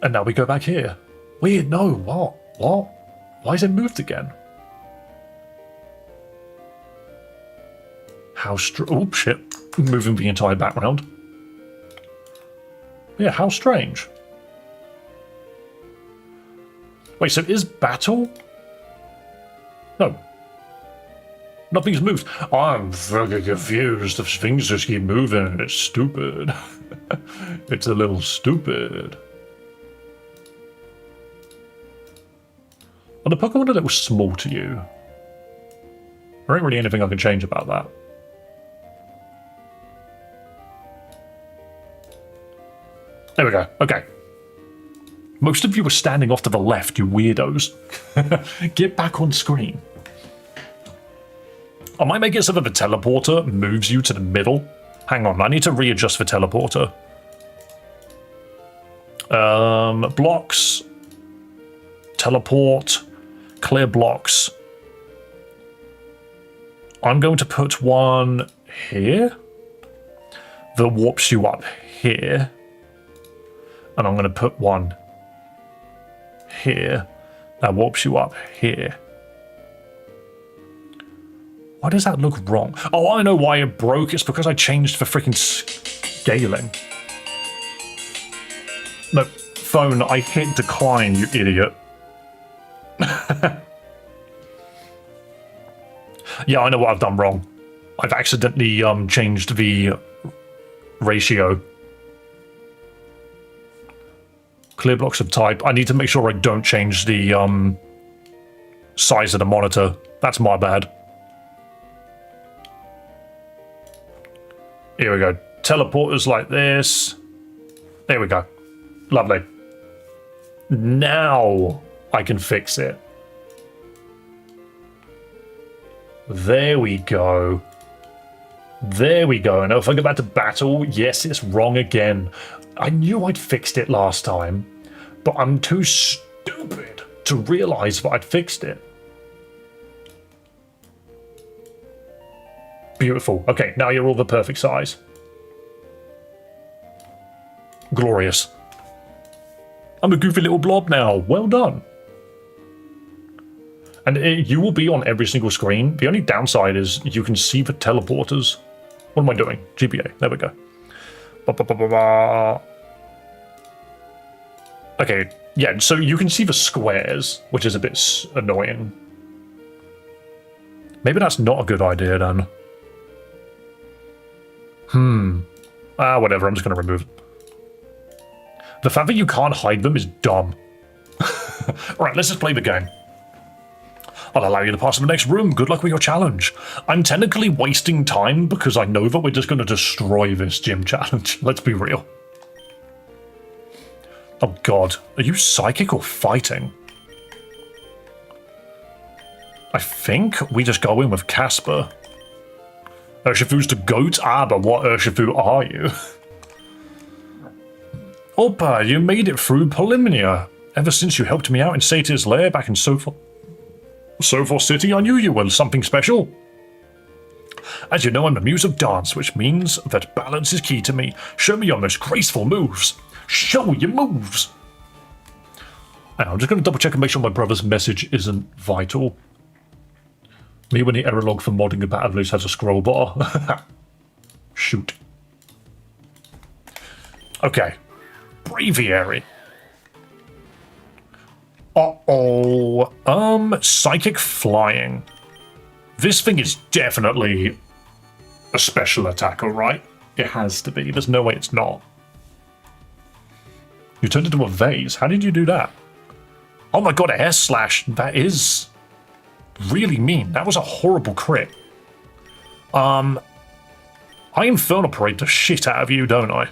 And now we go back here. Weird, no, what? What? Why is it moved again? How oh shit, moving the entire background. Yeah, how strange. Wait, so is battle? No. Nothing's moved. I'm fucking confused. The things just keep moving and it's stupid. It's a little stupid. Are the Pokemon a little small to you? There ain't really anything I can change about that. There we go. go. Okay. Most of you are standing off to the left, you weirdos. Get back on screen. I might make it so that the teleporter moves you to the middle. Hang on, I need to readjust the teleporter. Blocks. Teleport. Clear blocks. I'm going to put one here. That warps you up here. And I'm going to put one here. That warps you up here. Why does that look wrong? Oh, I know why it broke. It's because I changed the freaking scaling. No, phone, I hit decline, you idiot. Yeah, I know what I've done wrong. I've accidentally changed the ratio. Clear blocks of type. I need to make sure I don't change the size of the monitor. That's my bad. Here we go. Teleporters like this. There we go. Lovely. Now I can fix it. There we go. There we go. And if I go back to battle, yes, it's wrong again. I knew I'd fixed it last time, but I'm too stupid to realize that I'd fixed it. Beautiful. Okay, now you're all the perfect size. Glorious. I'm a goofy little blob now. Well done. And you will be on every single screen. The only downside is you can see the teleporters. What am I doing? GBA. There we go. Okay, yeah, so you can see the squares, which is a bit annoying. Maybe that's not a good idea then. Whatever, I'm just going to remove it. The fact that you can't hide them is dumb. Alright, let's just play the game. I'll allow you to pass to the next room. Good luck with your challenge. I'm technically wasting time because I know that we're just going to destroy this gym challenge. Let's be real. Oh god, are you psychic or fighting? I think we just go in with Casper. Urshifu's the goat? Ah, but what Urshifu are you? Oppa, you made it through Polymnia. Ever since you helped me out in Satyr's lair back in Sophos City, I knew you were something special. As you know, I'm a muse of dance, which means that balance is key to me. Show me your most graceful moves. Show your moves. And I'm just going to double check and make sure my brother's message isn't vital. Me when the error log for modding a battle loose has a scroll bar. Shoot. Okay. Breviary. Uh-oh. Psychic flying. This thing is definitely a special attacker, right? It has to be. There's no way it's not. You turned into a vase. How did you do that? Oh my god, a air slash. That is really mean. That was a horrible crit. I Infernal Parade the shit out of you, don't I?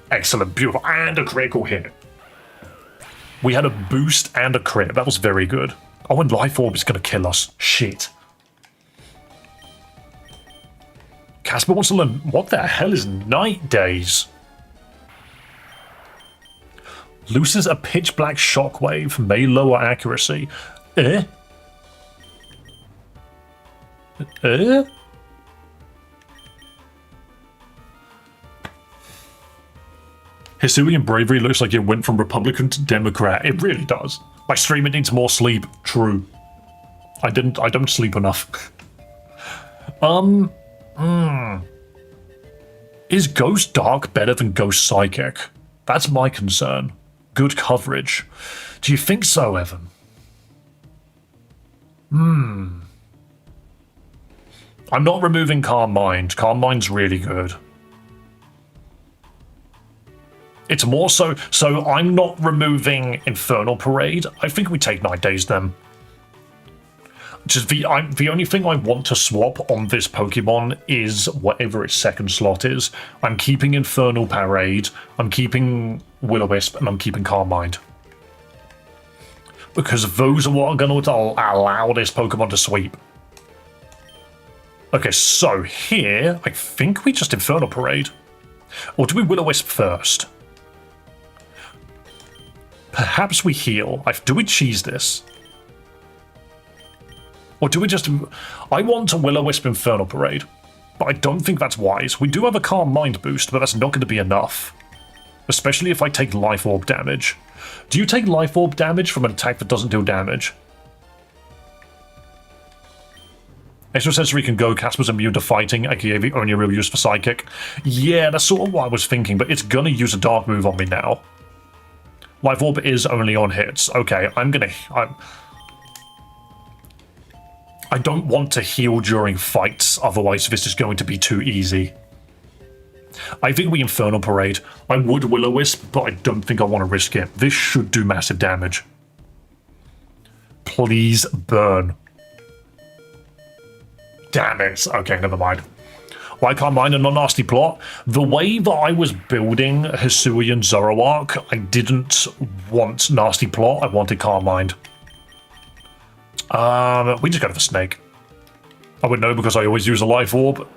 Excellent, beautiful, and a critical hit. We had a boost and a crit. That was very good. Oh, and Life Orb is going to kill us. Shit. Casper wants to learn... What the hell is Night Days? Looses a pitch black shockwave. May lower accuracy. Hisuian bravery looks like it went from Republican to Democrat. It really does. My streamer needs more sleep. True. I don't sleep enough. Is Ghost Dark better than Ghost Psychic? That's my concern. Good coverage. Do you think so, Evan? I'm not removing Calm Mind. Calm Mind's really good. It's more so I'm not removing Infernal Parade. I think we take Night Days then. Just the only thing I want to swap on this Pokemon is whatever its second slot is. I'm keeping Infernal Parade, I'm keeping Will-O-Wisp, and I'm keeping Calm Mind. Because those are what are going to allow this Pokemon to sweep. Okay, so here, I think we just Infernal Parade. Or do we Will-O-Wisp first? Perhaps we heal. Do we cheese this? Or do we just... I want to Will-O-Wisp Infernal Parade, but I don't think that's wise. We do have a Calm Mind boost, but that's not going to be enough. Especially if I take Life Orb damage. Do you take Life Orb damage from an attack that doesn't deal damage? Extrasensory can go. Casper's immune to fighting, aka the only real use for Psychic. Yeah, that's sort of what I was thinking, but it's gonna use a Dark move on me now. Life Orb is only on hits. Okay, I don't want to heal during fights, otherwise this is going to be too easy. I think we Infernal Parade. I would Will-O-Wisp, but I don't think I want to risk it. This should do massive damage. Please burn. Damn it. Okay, never mind. Why can't mind a non-nasty plot? The way that I was building Hisuian Zoroark, I didn't want nasty plot, I wanted Calm Mind. We just go for the snake. I would know because I always use a Life Orb.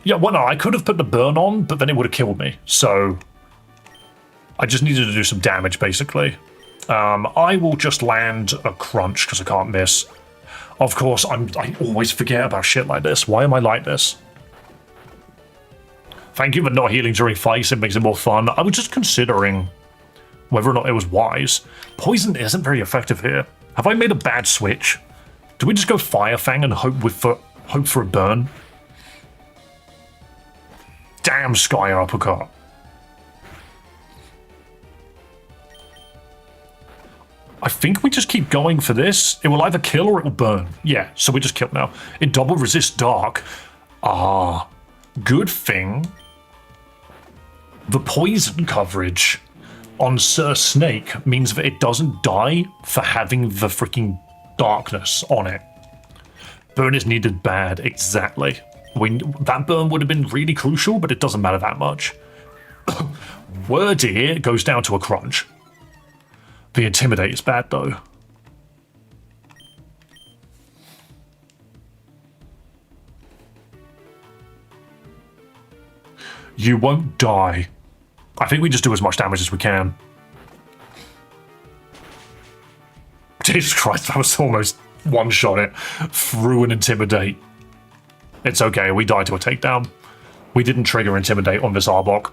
Yeah, well, no, I could have put the burn on, but then it would have killed me. So I just needed to do some damage, basically. I will just land a crunch because I can't miss. Of course, I always forget about shit like this. Why am I like this? Thank you for not healing during fights. It makes it more fun. I was just considering whether or not it was wise. Poison isn't very effective here. Have I made a bad switch? Do we just go Fire Fang and hope for a burn? Damn, Sky Uppercut. I think we just keep going for this. It will either kill or it will burn. Yeah, so we just kill now. It double resists dark. Ah, good thing. The poison coverage on Sir Snake means that it doesn't die for having the freaking darkness on it. Burn is needed bad, exactly. That burn would have been really crucial, but it doesn't matter that much. Wordy goes down to a crunch. The Intimidate is bad, though. You won't die. I think we just do as much damage as we can. Jesus Christ, that was almost one-shot it through an Intimidate. It's okay, we died to a takedown. We didn't trigger Intimidate on this Arbok.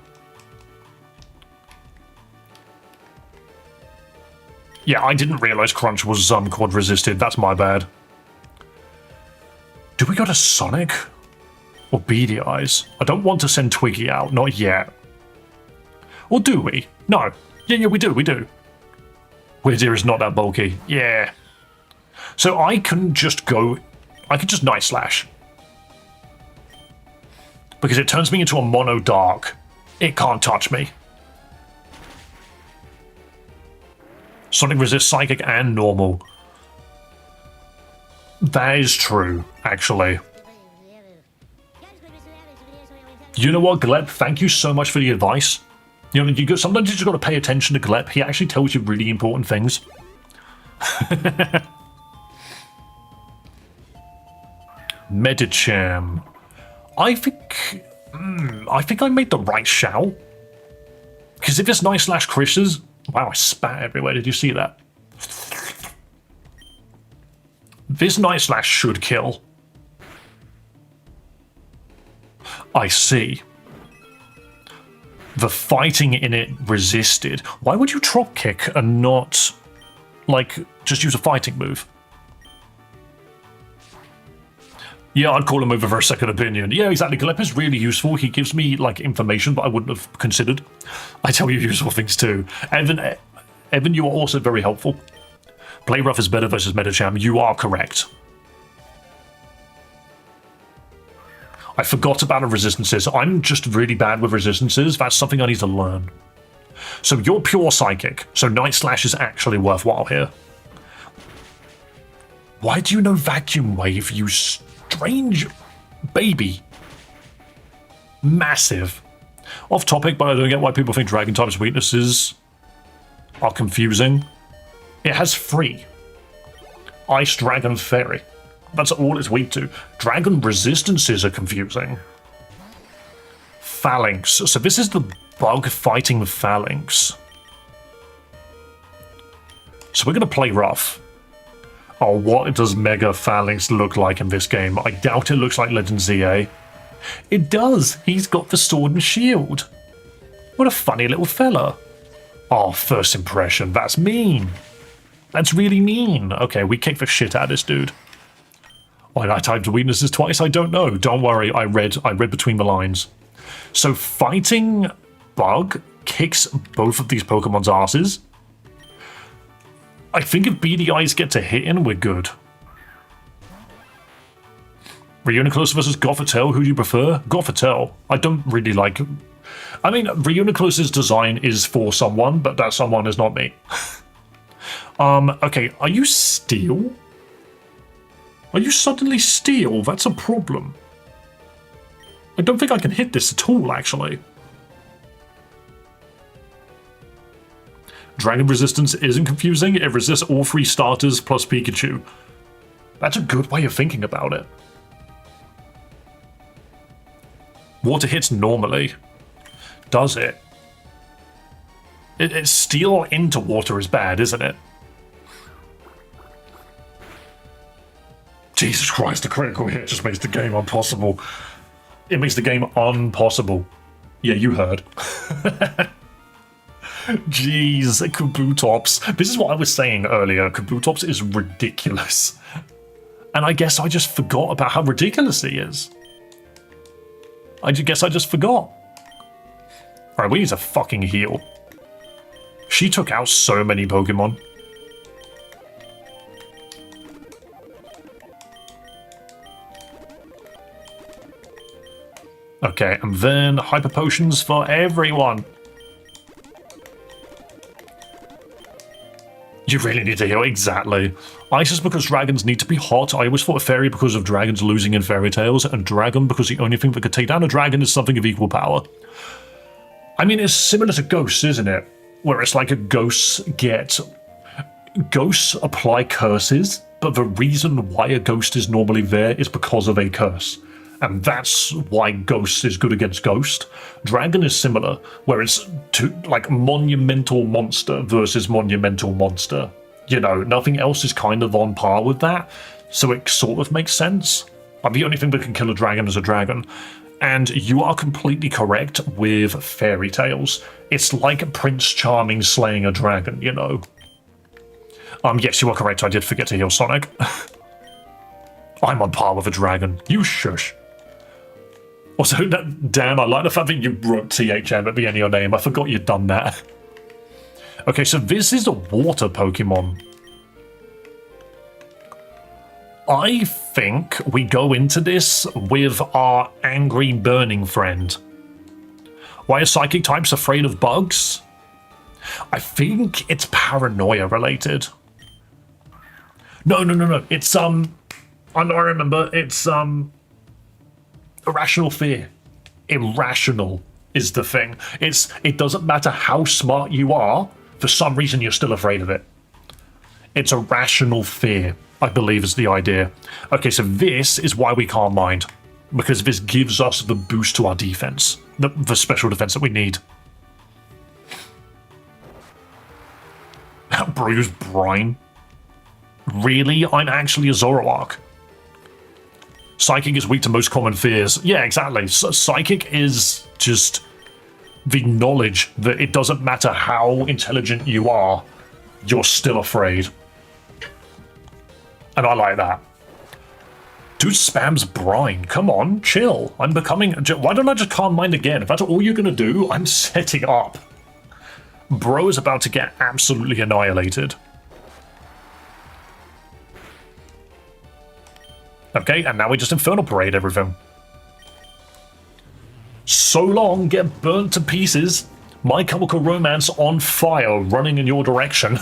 Yeah, I didn't realize Crunch was quad resisted. That's my bad. Do we go to Sonic? Or Beady Eyes? I don't want to send Twiggy out, not yet. Or do we? No. Yeah, we do. Weird Ear is not that bulky. Yeah. So I can just go... I can just Night Slash. Because it turns me into a mono dark. It can't touch me. Sonic resists Psychic and Normal. That is true, actually. You know what, Gleb? Thank you so much for the advice. You know, sometimes you just got to pay attention to Gleb. He actually tells you really important things. Medicham. I think I made the right shout. Because if this Night Slash crisses... Wow, I spat everywhere. Did you see that? This Night Slash should kill. I see. The fighting in it resisted. Why would you drop kick and not, like, just use a fighting move? Yeah, I'd call him over for a second opinion. Yeah, exactly. Glep is really useful. He gives me, like, information that I wouldn't have considered. I tell you useful things, too. Evan, you are also very helpful. Play rough is better versus Medicham. You are correct. I forgot about the resistances. I'm just really bad with resistances. That's something I need to learn. So you're pure Psychic. So Night Slash is actually worthwhile here. Why do you know Vacuum Wave, you strange baby? Massive. Off topic, but I don't get why people think Dragon type's weaknesses are confusing. It has 3. Ice, Dragon, Fairy. That's all it's weak to. Dragon resistances are confusing. Phalanx. So this is the bug fighting Phalanx. So we're going to play rough. Oh, what does Mega Phalanx look like in this game? I doubt it looks like Legend ZA. It does! He's got the sword and shield. What a funny little fella. Oh, first impression. That's mean. That's really mean. Okay, we kick the shit out of this dude. Why did I type the weaknesses twice? I don't know. Don't worry, I read between the lines. So fighting Bug kicks both of these Pokemon's asses. I think if beady eyes get to hitting, we're good. Reuniclus versus Gothitelle, who do you prefer? Gothitelle. I don't really like... I mean, Reuniclus's design is for someone, but that someone is not me. Okay, are you steel? Are you suddenly steel? That's a problem. I don't think I can hit this at all, actually. Dragon resistance isn't confusing. It resists all 3 starters plus Pikachu. That's a good way of thinking about it. Water hits normally. Does it? It's steel into water is bad, isn't it? Jesus Christ, the critical hit just makes the game impossible. It makes the game impossible. Yeah, you heard. Jeez, Kabutops. This is what I was saying earlier. Kabutops is ridiculous. And I guess I just forgot about how ridiculous he is. I guess I just forgot. Alright, we need to fucking heal. She took out so many Pokemon. Okay, and then Hyper Potions for everyone. You really need to heal, exactly. Ice is because dragons need to be hot. I always thought Fairy because of dragons losing in fairy tales, and Dragon because the only thing that could take down a dragon is something of equal power. I mean, it's similar to Ghosts, isn't it? Where it's like a ghosts apply curses, but the reason why a ghost is normally there is because of a curse. And that's why Ghost is good against Ghost. Dragon is similar, where it's like monumental monster versus monumental monster. You know, nothing else is kind of on par with that, so it sort of makes sense. Like, the only thing that can kill a dragon is a dragon. And you are completely correct with fairy tales. It's like Prince Charming slaying a dragon, you know. Yes, you are correct, I did forget to heal Sonic. I'm on par with a dragon. You shush. Also, damn, I like the fact that you wrote THM at the end of your name. I forgot you'd done that. Okay, so this is a water Pokemon. I think we go into this with our angry burning friend. Why are psychic types afraid of bugs? I think it's paranoia related. No. It's, I remember. It's, irrational fear. Irrational is the thing. It doesn't matter how smart you are, for some reason you're still afraid of it. It's a rational fear, I believe is the idea. Okay, so this is why we Calm Mind. Because this gives us the boost to our defense. The special defense that we need. Bruised brine. Really? I'm actually a Zoroark. Psychic is weak to most common fears. Yeah, exactly. Psychic is just the knowledge that it doesn't matter how intelligent you are, you're still afraid. And I like that. Dude spams brine. Come on, chill. I'm becoming... Why don't I just Calm Mind again? If that's all you're going to do, I'm setting up. Bro is about to get absolutely annihilated. Okay, and now we just Infernal Parade everything. So long, get burnt to pieces. My Chemical Romance on fire, running in your direction.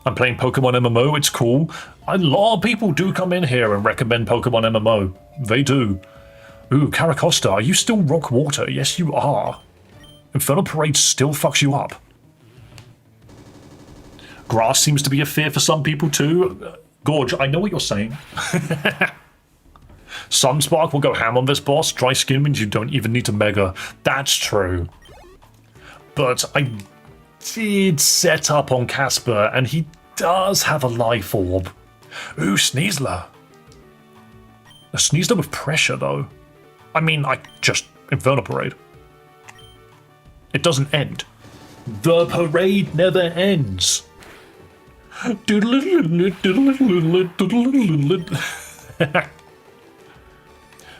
I'm playing Pokemon MMO, it's cool. A lot of people do come in here and recommend Pokemon MMO. They do. Ooh, Caracosta, are you still rock water? Yes, you are. Infernal Parade still fucks you up. Grass seems to be a fear for some people too. Gorge, I know what you're saying. Sunspark will go ham on this boss. Dry skin means you don't even need to mega. That's true. But I did set up on Casper, and he does have a life orb. Ooh, Sneasler. A Sneasler with pressure, though. I mean, just Infernal Parade. It doesn't end. The parade never ends. When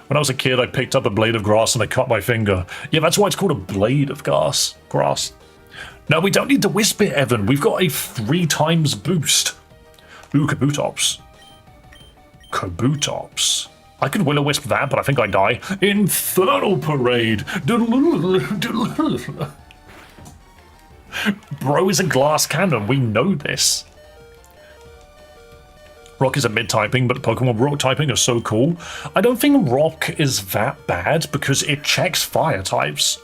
I was a kid, I picked up a blade of grass and I cut my finger. Yeah, that's why it's called a blade of grass. No, we don't need to wisp it, Evan. We've got a 3 times boost. Ooh, Kabutops. I could Will-O-Wisp that, but I think I die. Infernal Parade. Bro is a glass cannon. We know this. Rock is a mid-typing, but Pokemon Rock typing are so cool. I don't think Rock is that bad because it checks fire types.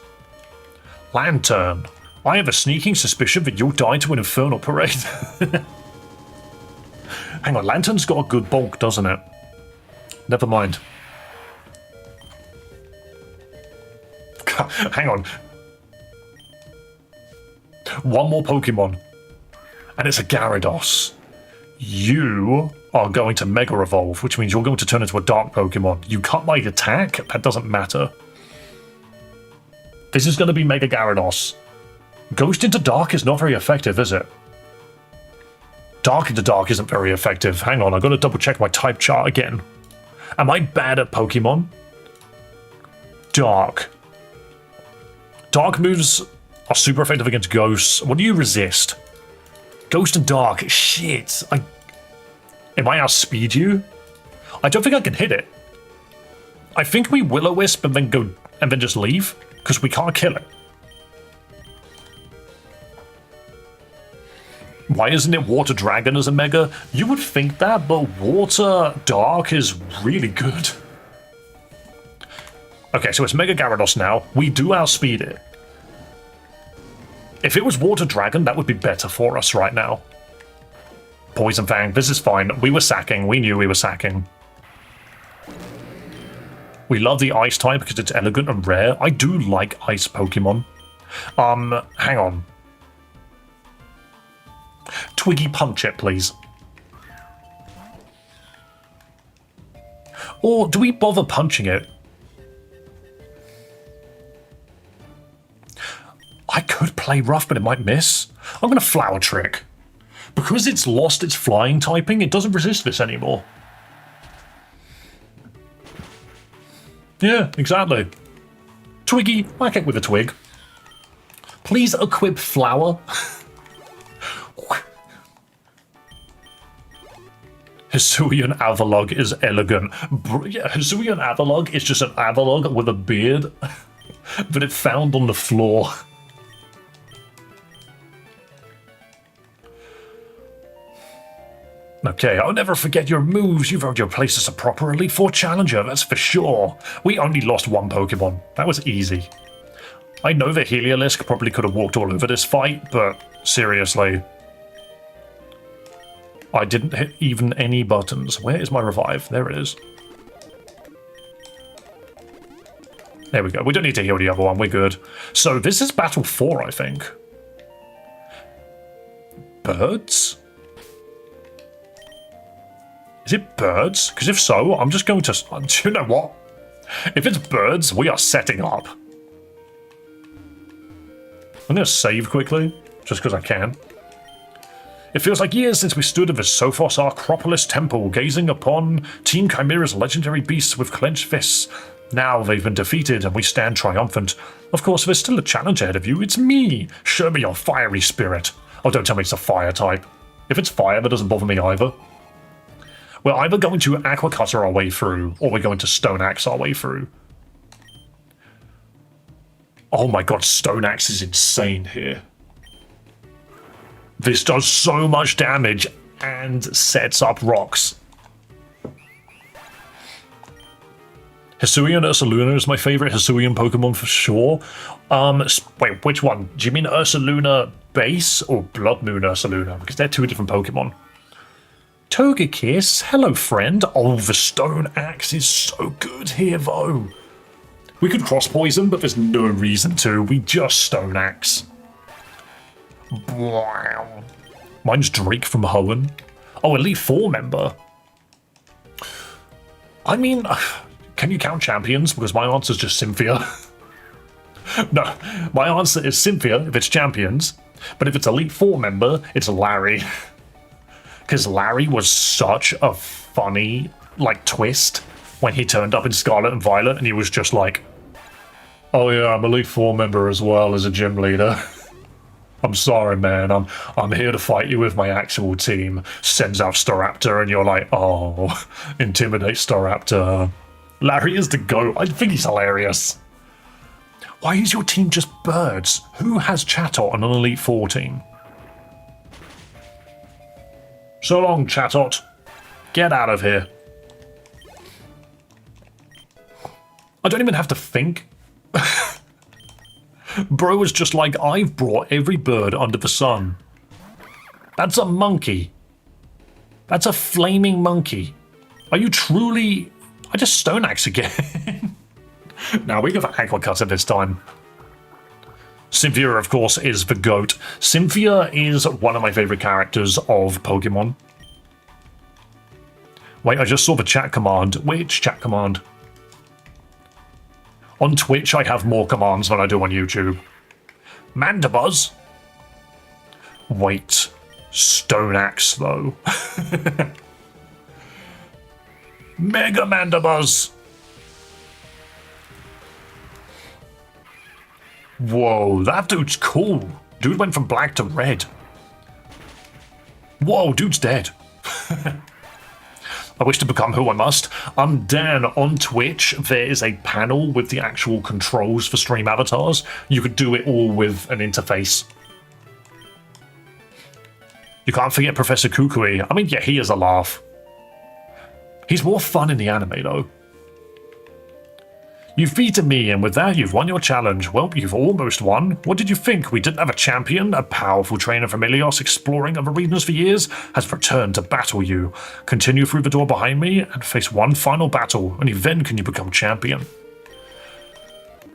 Lantern. I have a sneaking suspicion that you'll die to an Infernal Parade. Hang on, Lantern's got a good bulk, doesn't it? Never mind. Hang on. One more Pokemon. And it's a Gyarados. You are going to Mega Evolve, which means you're going to turn into a Dark Pokemon. You cut my attack? That doesn't matter. This is going to be Mega Gyarados. Ghost into Dark is not very effective, is it? Dark into Dark isn't very effective. Hang on, I've got to double check my type chart again. Am I bad at Pokemon? Dark. Dark moves are super effective against ghosts. What do you resist? Ghost and Dark. Shit. Am I outspeed you? I don't think I can hit it. I think we Will-O-Wisp and then just leave because we can't kill it. Why isn't it Water Dragon as a Mega? You would think that, but Water Dark is really good. Okay, so it's Mega Gyarados now. We do outspeed it. If it was Water Dragon, that would be better for us right now. Poison Fang, this is fine. We were sacking. We knew we were sacking. We love the Ice type because it's elegant and rare. I do like Ice Pokemon. Hang on. Twiggy punch it, please. Or do we bother punching it? I could play rough, but it might miss. I'm going to Flower Trick. Because it's lost its flying typing, it doesn't resist this anymore. Yeah, exactly. Twiggy, whack it with a twig. Please equip Flower. Hisuian Avalog is elegant. Hisuian Avalog is just an Avalog with a beard that it found on the floor. Okay, I'll never forget your moves. You've earned your place as a proper Elite Four challenger, that's for sure. We only lost one Pokemon. That was easy. I know that Heliolisk probably could have walked all over this fight, but seriously. I didn't hit even any buttons. Where is my revive? There it is. There we go. We don't need to heal the other one. We're good. So this is Battle 4, I think. Birds? Is it birds? Because if so, I'm just going to... Do you know what? If it's birds, we are setting up. I'm going to save quickly, just because I can. It feels like years since we stood at the Sophos Acropolis Temple, gazing upon Team Chimera's legendary beasts with clenched fists. Now they've been defeated, and we stand triumphant. Of course, there's still a challenge ahead of you. It's me! Show me your fiery spirit. Oh, don't tell me it's a fire type. If it's fire, that doesn't bother me either. We're either going to Aqua Cutter our way through, or we're going to Stone Axe our way through. Oh my god, Stone Axe is insane here. This does so much damage and sets up rocks. Hisuian Ursaluna is my favorite Hisuian Pokemon for sure. Wait, which one? Do you mean Ursaluna Base or Blood Moon Ursaluna? Because they're two different Pokemon. Togekiss, hello friend. Oh, the Stone Axe is so good here though. We could cross poison, but there's no reason to. We just Stone Axe. Wow. Mine's Drake from Hoenn. Oh, Elite Four member. I mean, can you count champions? Because my answer is just Cynthia. No, my answer is Cynthia if it's champions. But if it's Elite Four member, it's Larry. Because Larry was such a funny, like, twist when he turned up in Scarlet and Violet and he was just like, oh yeah, I'm Elite Four member as well as a gym leader. I'm sorry, man. I'm here to fight you with my actual team. Sends out Staraptor, and you're like, oh, intimidate Staraptor. Larry is the GOAT. I think he's hilarious. Why is your team just birds? Who has Chatot on an Elite Four team? So long, Chatot. Get out of here. I don't even have to think. Bro was just like, I've brought every bird under the sun. That's a monkey. That's a flaming monkey. Are you truly... I just Stone Axe again. Now we go for Aqua Cutter this time. Cynthia, of course, is the GOAT. Cynthia is one of my favorite characters of Pokemon. Wait, I just saw the chat command. Which chat command? On Twitch, I have more commands than I do on YouTube. Mandibuzz. Wait. Stone Axe, though. Mega Mandibuzz. Whoa, that dude's cool. Dude went from black to red. Whoa, dude's dead. I wish to become who I must. I'm Dan on Twitch. There is a panel with the actual controls for stream avatars. You could do it all with an interface. You can't forget Professor Kukui. I mean, yeah, he is a laugh. He's more fun in the anime, though. You've beaten me, and with that, you've won your challenge. Well, you've almost won. What did you think? We didn't have a champion? A powerful trainer from Ilios exploring other regions for years has returned to battle you. Continue through the door behind me and face one final battle. Only then can you become champion.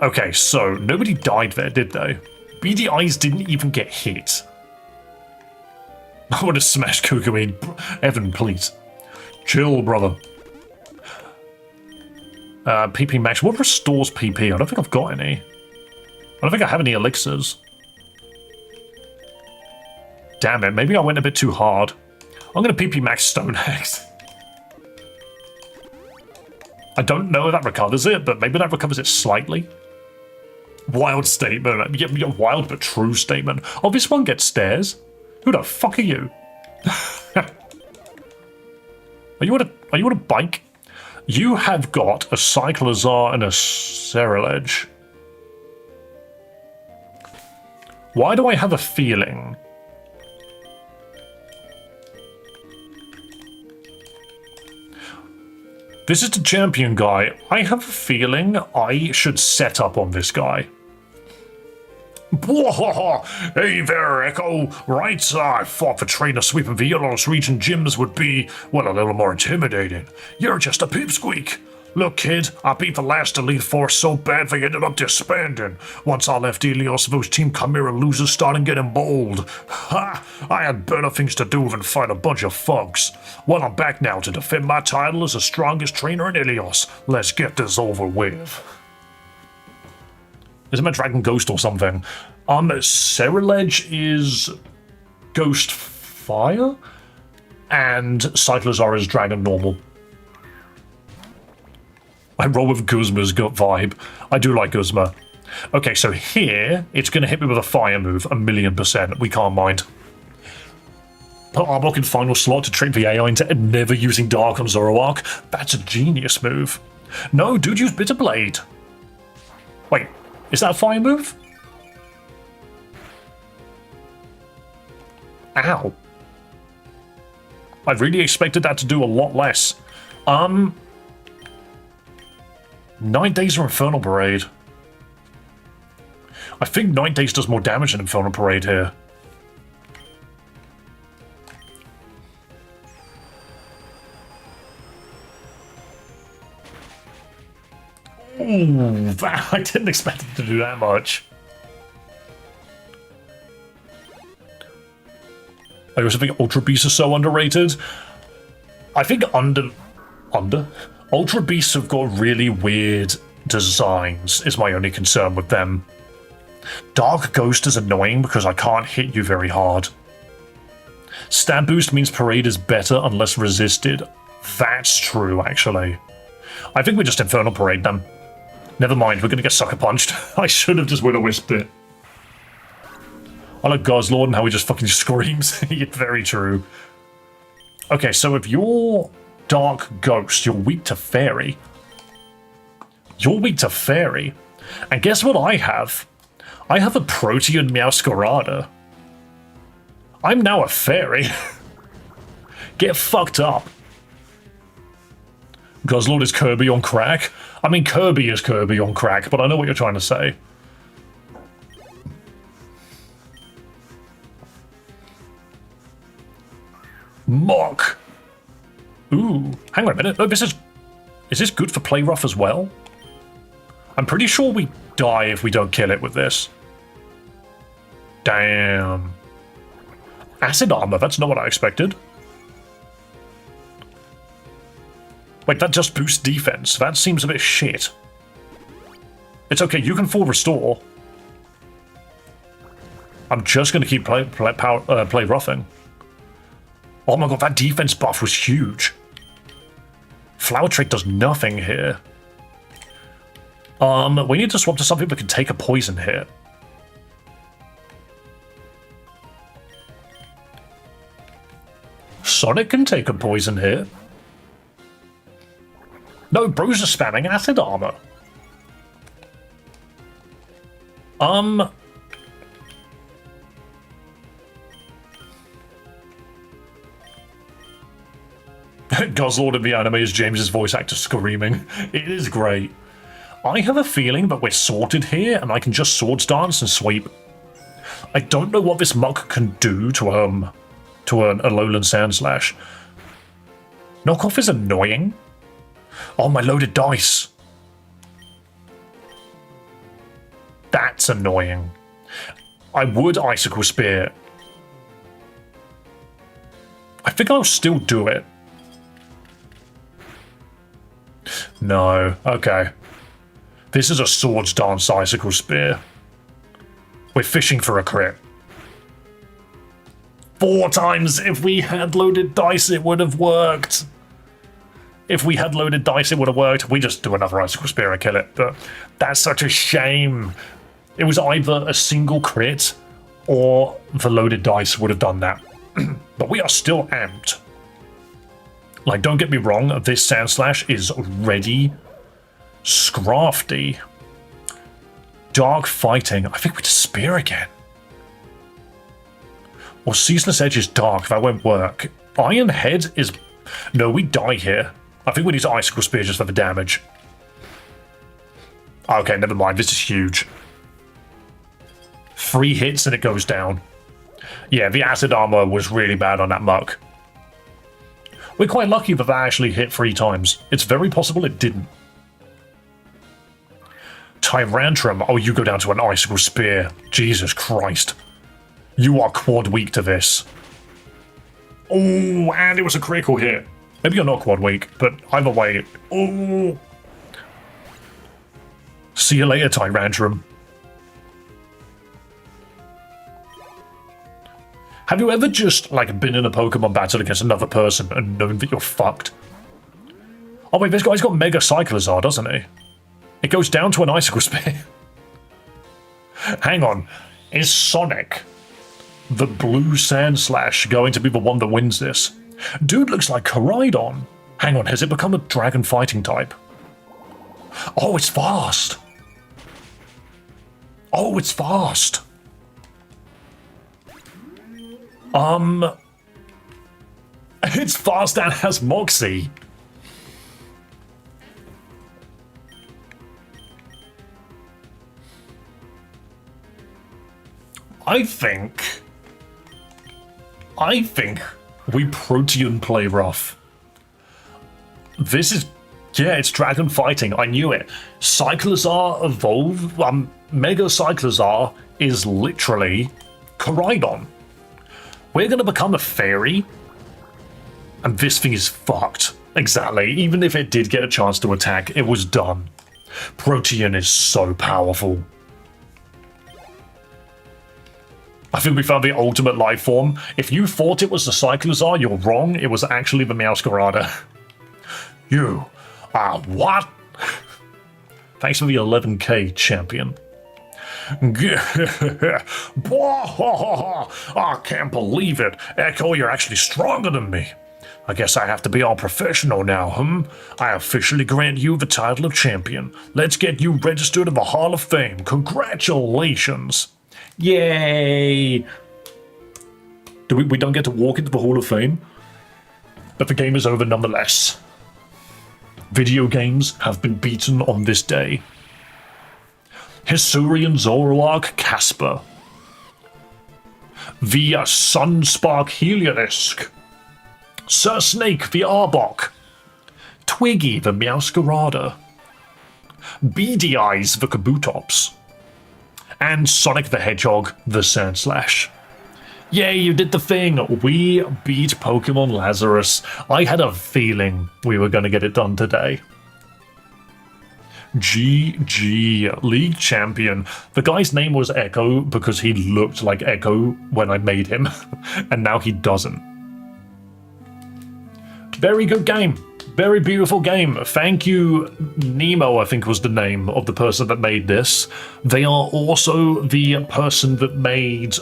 Okay, so nobody died there, did they? Beady Eyes didn't even get hit. I would have smashed Kukui. Evan, please. Chill, brother. PP Max. What restores PP? I don't think I've got any. I don't think I have any elixirs. Damn it, maybe I went a bit too hard. I'm going to PP Max Stone Axe. I don't know if that recovers it, but maybe that recovers it slightly. Wild statement. Yeah, wild but true statement. Oh, this one gets stairs. Who the fuck are you? Are you on a bike? You have got a Cyclozar and a Ceruledge. Why do I have a feeling? This is the champion guy. I have a feeling I should set up on this guy. Hey there, Echo. Right, I thought the trainer sweeping the Ilios region gyms would be, well, a little more intimidating. You're just a pipsqueak. Look, kid, I beat the last Elite Four so bad they ended up disbanding. Once I left Ilios, those Team Chimera losers started getting bold. Ha! I had better things to do than fight a bunch of thugs. Well, I'm back now to defend my title as the strongest trainer in Ilios. Let's get this over with. Isn't that Dragon Ghost or something? Ceruledge is Ghost Fire, and Cyclozar is Dragon Normal. I roll with Guzma's gut vibe. I do like Guzma. Okay, so here, it's going to hit me with a fire move, 1,000,000%. We can't mind. Put Arbok in final slot to trick the AI into never using Dark on Zoroark. That's a genius move. No, dude, use Bitter Blade. Wait, is that a fire move? Ow. I really expected that to do a lot less. 9 Days or Infernal Parade? I think 9 Days does more damage than Infernal Parade here. Ooh, I didn't expect it to do that much. I also think Ultra Beasts are so underrated. I think Ultra Beasts have got really weird designs, is my only concern with them. Dark Ghost is annoying because I can't hit you very hard. Stab Boost means Parade is better unless resisted. That's true, actually. I think we just Infernal Parade them. Never mind, we're gonna get Sucker Punched. I should have just Will-O-Wisped it. I like Guzzlord and how he just fucking screams. Very true. Okay, so if you're Dark Ghost, you're weak to Fairy. You're weak to Fairy. And guess what I have? I have a Protean Meowscarada. I'm now a Fairy. Get fucked up. Guzzlord is Kirby on crack. I mean, Kirby is Kirby on crack, but I know what you're trying to say. Mock. Ooh, hang on a minute. No, this is this good for Play Rough as well? I'm pretty sure we die if we don't kill it with this. Damn. Acid Armor, that's not what I expected. Wait, that just boosts defense. That seems a bit shit. It's okay, you can full restore. I'm just going to keep play roughing. Oh my god, that defense buff was huge. Flower Trick does nothing here. We need to swap to something that can take a poison hit. Sonic can take a poison hit. No, bros are spamming Acid Armor. Guzzlord in the anime is James's voice actor screaming. It is great. I have a feeling that we're sorted here, and I can just Swords Dance and sweep. I don't know what this muck can do to a Alolan Sandslash. Knockoff is annoying. Oh, my loaded dice. That's annoying. I would Icicle Spear. I think I'll still do it. No, okay. This is a Swords Dance Icicle Spear. We're fishing for a crit. 4 times! If we had loaded dice, it would have worked. If we had loaded dice, it would have worked. We just do another Icicle Spear and kill it. But that's such a shame. It was either a single crit or the loaded dice would have done that. But we are still amped. Like, don't get me wrong, this Sandslash is ready. Scrafty. Dark Fighting. I think we just Spear again. Or Ceaseless Edge is dark. That won't work. Iron Head is... No, we die here. I think we need to Icicle Spear just for the damage. Okay, never mind. This is huge. 3 hits and it goes down. Yeah, the Acid Armor was really bad on that muck. We're quite lucky that actually hit 3 times. It's very possible it didn't. Tyrantrum. Oh, you go down to an Icicle Spear. Jesus Christ. You are quad weak to this. Oh, and it was a critical hit. Maybe you're not quad weak, but either way. Oh. See you later, Tyrantrum. Have you ever just, like, been in a Pokemon battle against another person and known that you're fucked? Oh wait, this guy's got Mega Cyclizar, doesn't he? It goes down to an Icicle Spear. Hang on. Is Sonic, the blue Sandslash, going to be the one that wins this? Dude looks like Koraidon. Hang on, has it become a dragon fighting type? Oh, it's fast. Oh, it's fast. It's fast and has moxie. I think we Protean play rough. This is, yeah, it's dragon fighting. I knew it. Cyclozar evolve. Mega Cyclozar is literally Koraidon. We're gonna become a fairy, and this thing is fucked. Exactly. Even if it did get a chance to attack, it was done. Protean is so powerful. I think we found the ultimate life form. If you thought it was the Cyclozar, you're wrong. It was actually the Meowscarada. You are what? Thanks for the 11k, champion. I can't believe it. Echo, you're actually stronger than me. I guess I have to be all professional now, I officially grant you the title of champion. Let's get you registered in the Hall of Fame. Congratulations. Yay! We don't get to walk into the Hall of Fame? But the game is over nonetheless. Video games have been beaten on this day. Hisuian Zoroark Casper. The Sunspark Heliolisk. Sir Snake the Arbok. Twiggy the Meowscarada. Beady Eyes the Kabutops. And Sonic the Hedgehog the Sandslash. Yay, you did the thing! We beat Pokemon Lazarus. I had a feeling we were going to get it done today. GG, League Champion. The guy's name was Echo because he looked like Echo when I made him, and now he doesn't. Very good game. Very beautiful game. Thank you, Nemo, I think was the name of the person that made this. They are also the person that made,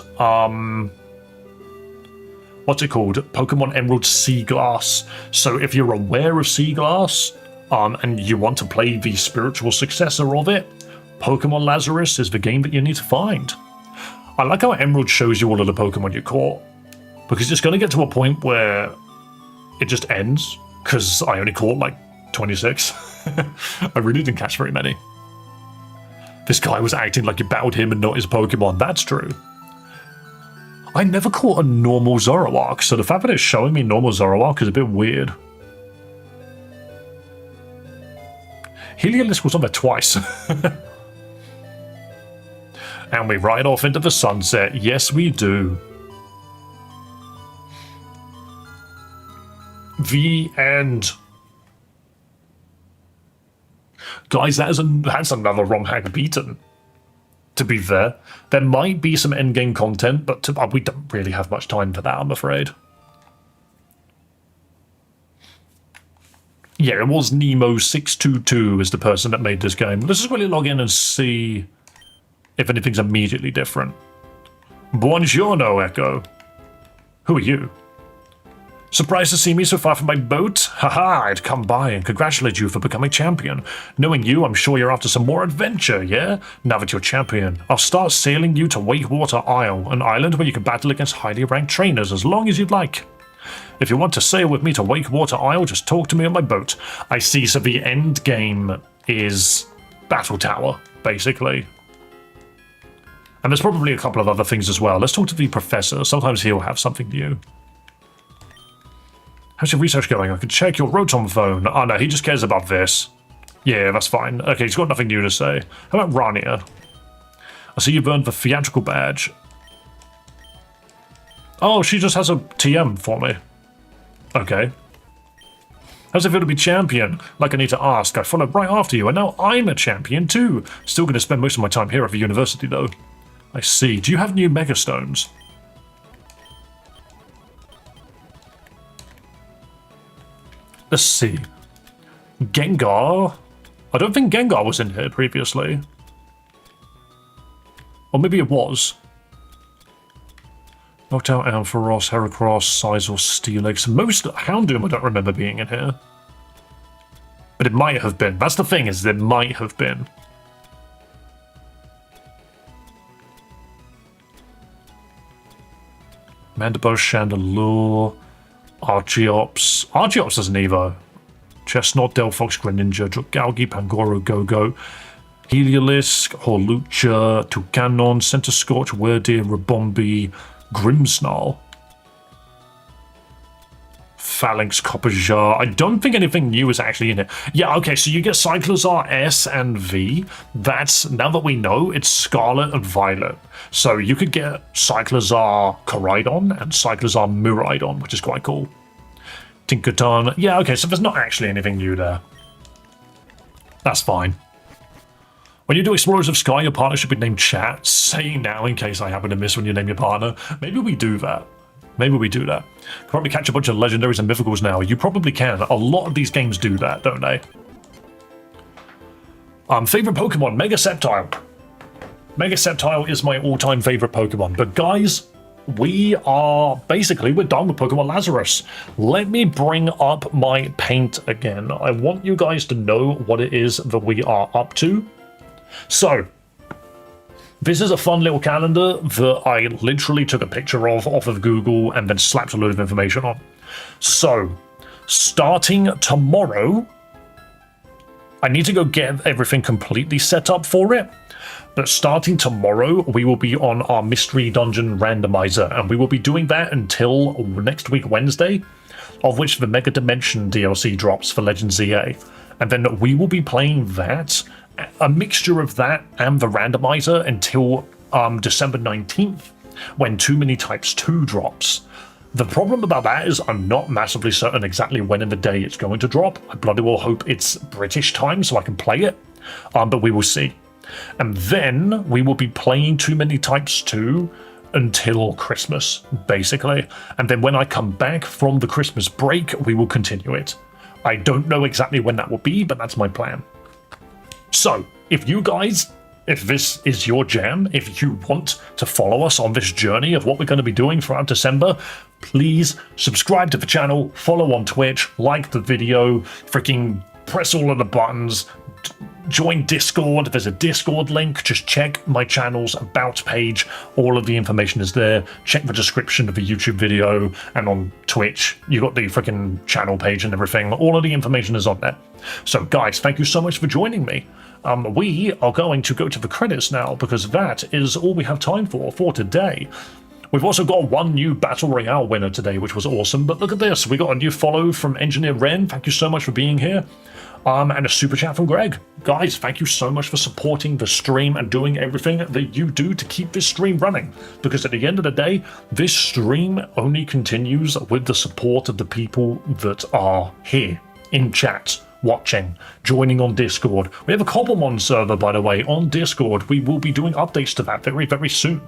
what's it called? Pokemon Emerald Sea Glass. So if you're aware of Sea Glass, and you want to play the spiritual successor of it, Pokemon Lazarus is the game that you need to find. I like how Emerald shows you all of the Pokemon you caught, because it's going to get to a point where it just ends, because I only caught like 26. I really didn't catch very many. This guy was acting like you battled him and not his Pokemon. That's true. I never caught a normal Zoroark, so the fact that it's showing me normal Zoroark is a bit weird. Heliolisk was on there twice. And we ride off into the sunset. Yes, we do. The end. Guys, that's another romhack beaten. To be fair, there might be some endgame content, but we don't really have much time for that, I'm afraid. Yeah, it was Nemo622 is the person that made this game. Let's just quickly log in and see if anything's immediately different. Buongiorno, Echo. Who are you? Surprised to see me so far from my boat? Haha, I'd come by and congratulate you for becoming champion. Knowing you, I'm sure you're after some more adventure, yeah? Now that you're champion, I'll start sailing you to Wakewater Isle, an island where you can battle against highly ranked trainers as long as you'd like. If you want to sail with me to Wakewater Isle, just talk to me on my boat. I see, so the end game is Battle Tower, basically. And there's probably a couple of other things as well. Let's talk to the professor. Sometimes he'll have something new. How's your research going? I can check your Rotom phone. Oh no, he just cares about this. Yeah, that's fine. Okay, he's got nothing new to say. How about Rania? I see you've earned the theatrical badge. Oh, she just has a TM for me. Okay. How's it feel to be champion? Like I need to ask. I followed right after you, and now I'm a champion too. Still going to spend most of my time here at the university, though. I see. Do you have new Megastones? Let's see. Gengar? I don't think Gengar was in here previously. Or maybe it was. Knocked out Ampharos, Heracross, Sizor, Steelix. Most Houndoom I don't remember being in here. But it might have been. That's the thing, is it might have been. Mandible, Chandelure, Archeops. Archeops doesn't Evo. Chestnut, Delphox, Greninja, Galgi, Pangoro, Go-Go, Heliolisk, Horlucha, Toucanon, Centiskorch, Werdeer, Rabombi, Grimmsnarl, Phalanx, Copperjar. I don't think anything new is actually in it. Yeah, okay, so you get Cyclozar S and V. That's, now that we know, it's Scarlet and Violet. So you could get Cyclozar Koraidon and Cyclozar Miraidon, which is quite cool. Tinkaton. Yeah, okay, so there's not actually anything new there. That's fine. When you do Explorers of Sky, your partner should be named Chat. Say now in case I happen to miss when you name your partner. Maybe we do that. Maybe we do that. Can probably catch a bunch of legendaries and mythicals now. You probably can. A lot of these games do that, don't they? Favorite Pokemon, Mega Sceptile. Mega Sceptile is my all-time favorite Pokemon. But guys, we're done with Pokemon Lazarus. Let me bring up my paint again. I want you guys to know what it is that we are up to. So, this is a fun little calendar that I literally took a picture of off of Google and then slapped a load of information on. So, starting tomorrow, I need to go get everything completely set up for it. But starting tomorrow, we will be on our Mystery Dungeon Randomizer, and we will be doing that until next week, Wednesday, of which the Mega Dimension DLC drops for Legend ZA. And then we will be playing that, a mixture of that and the randomizer until December 19th, when Too Many Types 2 drops. The problem about that is I'm not massively certain exactly when in the day it's going to drop. I bloody well hope it's British time so I can play it, but we will see. And then we will be playing Too Many Types 2 until Christmas, basically. And then when I come back from the Christmas break, we will continue it. I don't know exactly when that will be, but that's my plan. So, if this is your jam, if you want to follow us on this journey of what we're going to be doing throughout December, please subscribe to the channel, follow on Twitch, like the video, freaking press all of the buttons, join Discord. There's a Discord link. Just check my channel's about page. All of the information is there. Check the description of the YouTube video, and on Twitch, you got the freaking channel page and everything. All of the information is on there. So guys, thank you so much for joining me. We are going to go to the credits now because that is all we have time for today. We've also got one new Battle Royale winner today, which was awesome. But look at this. We got a new follow from Engineer Ren. Thank you so much for being here. And a super chat from Greg. Guys, thank you so much for supporting the stream and doing everything that you do to keep this stream running. Because at the end of the day, this stream only continues with the support of the people that are here in chat, watching, joining on Discord. We have a Cobblemon server, by the way, on Discord. We will be doing updates to that very, very soon.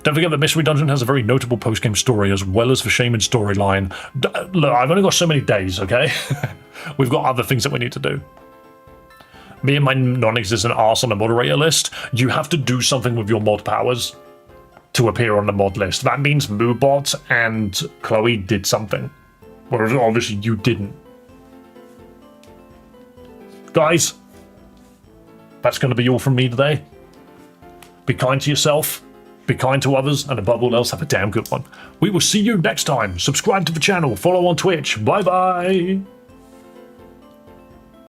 Don't forget that Mystery Dungeon has a very notable post-game story as well as the Shaman storyline. Look, I've only got so many days, okay? We've got other things that we need to do. Me and my non-existent arse on the moderator list, you have to do something with your mod powers to appear on the mod list. That means Moobot and Chloe did something. Whereas obviously you didn't. Guys, that's going to be all from me today. Be kind to yourself. Be kind to others, and above all else, have a damn good one. We will see you next time. Subscribe to the channel, follow on Twitch. Bye-bye.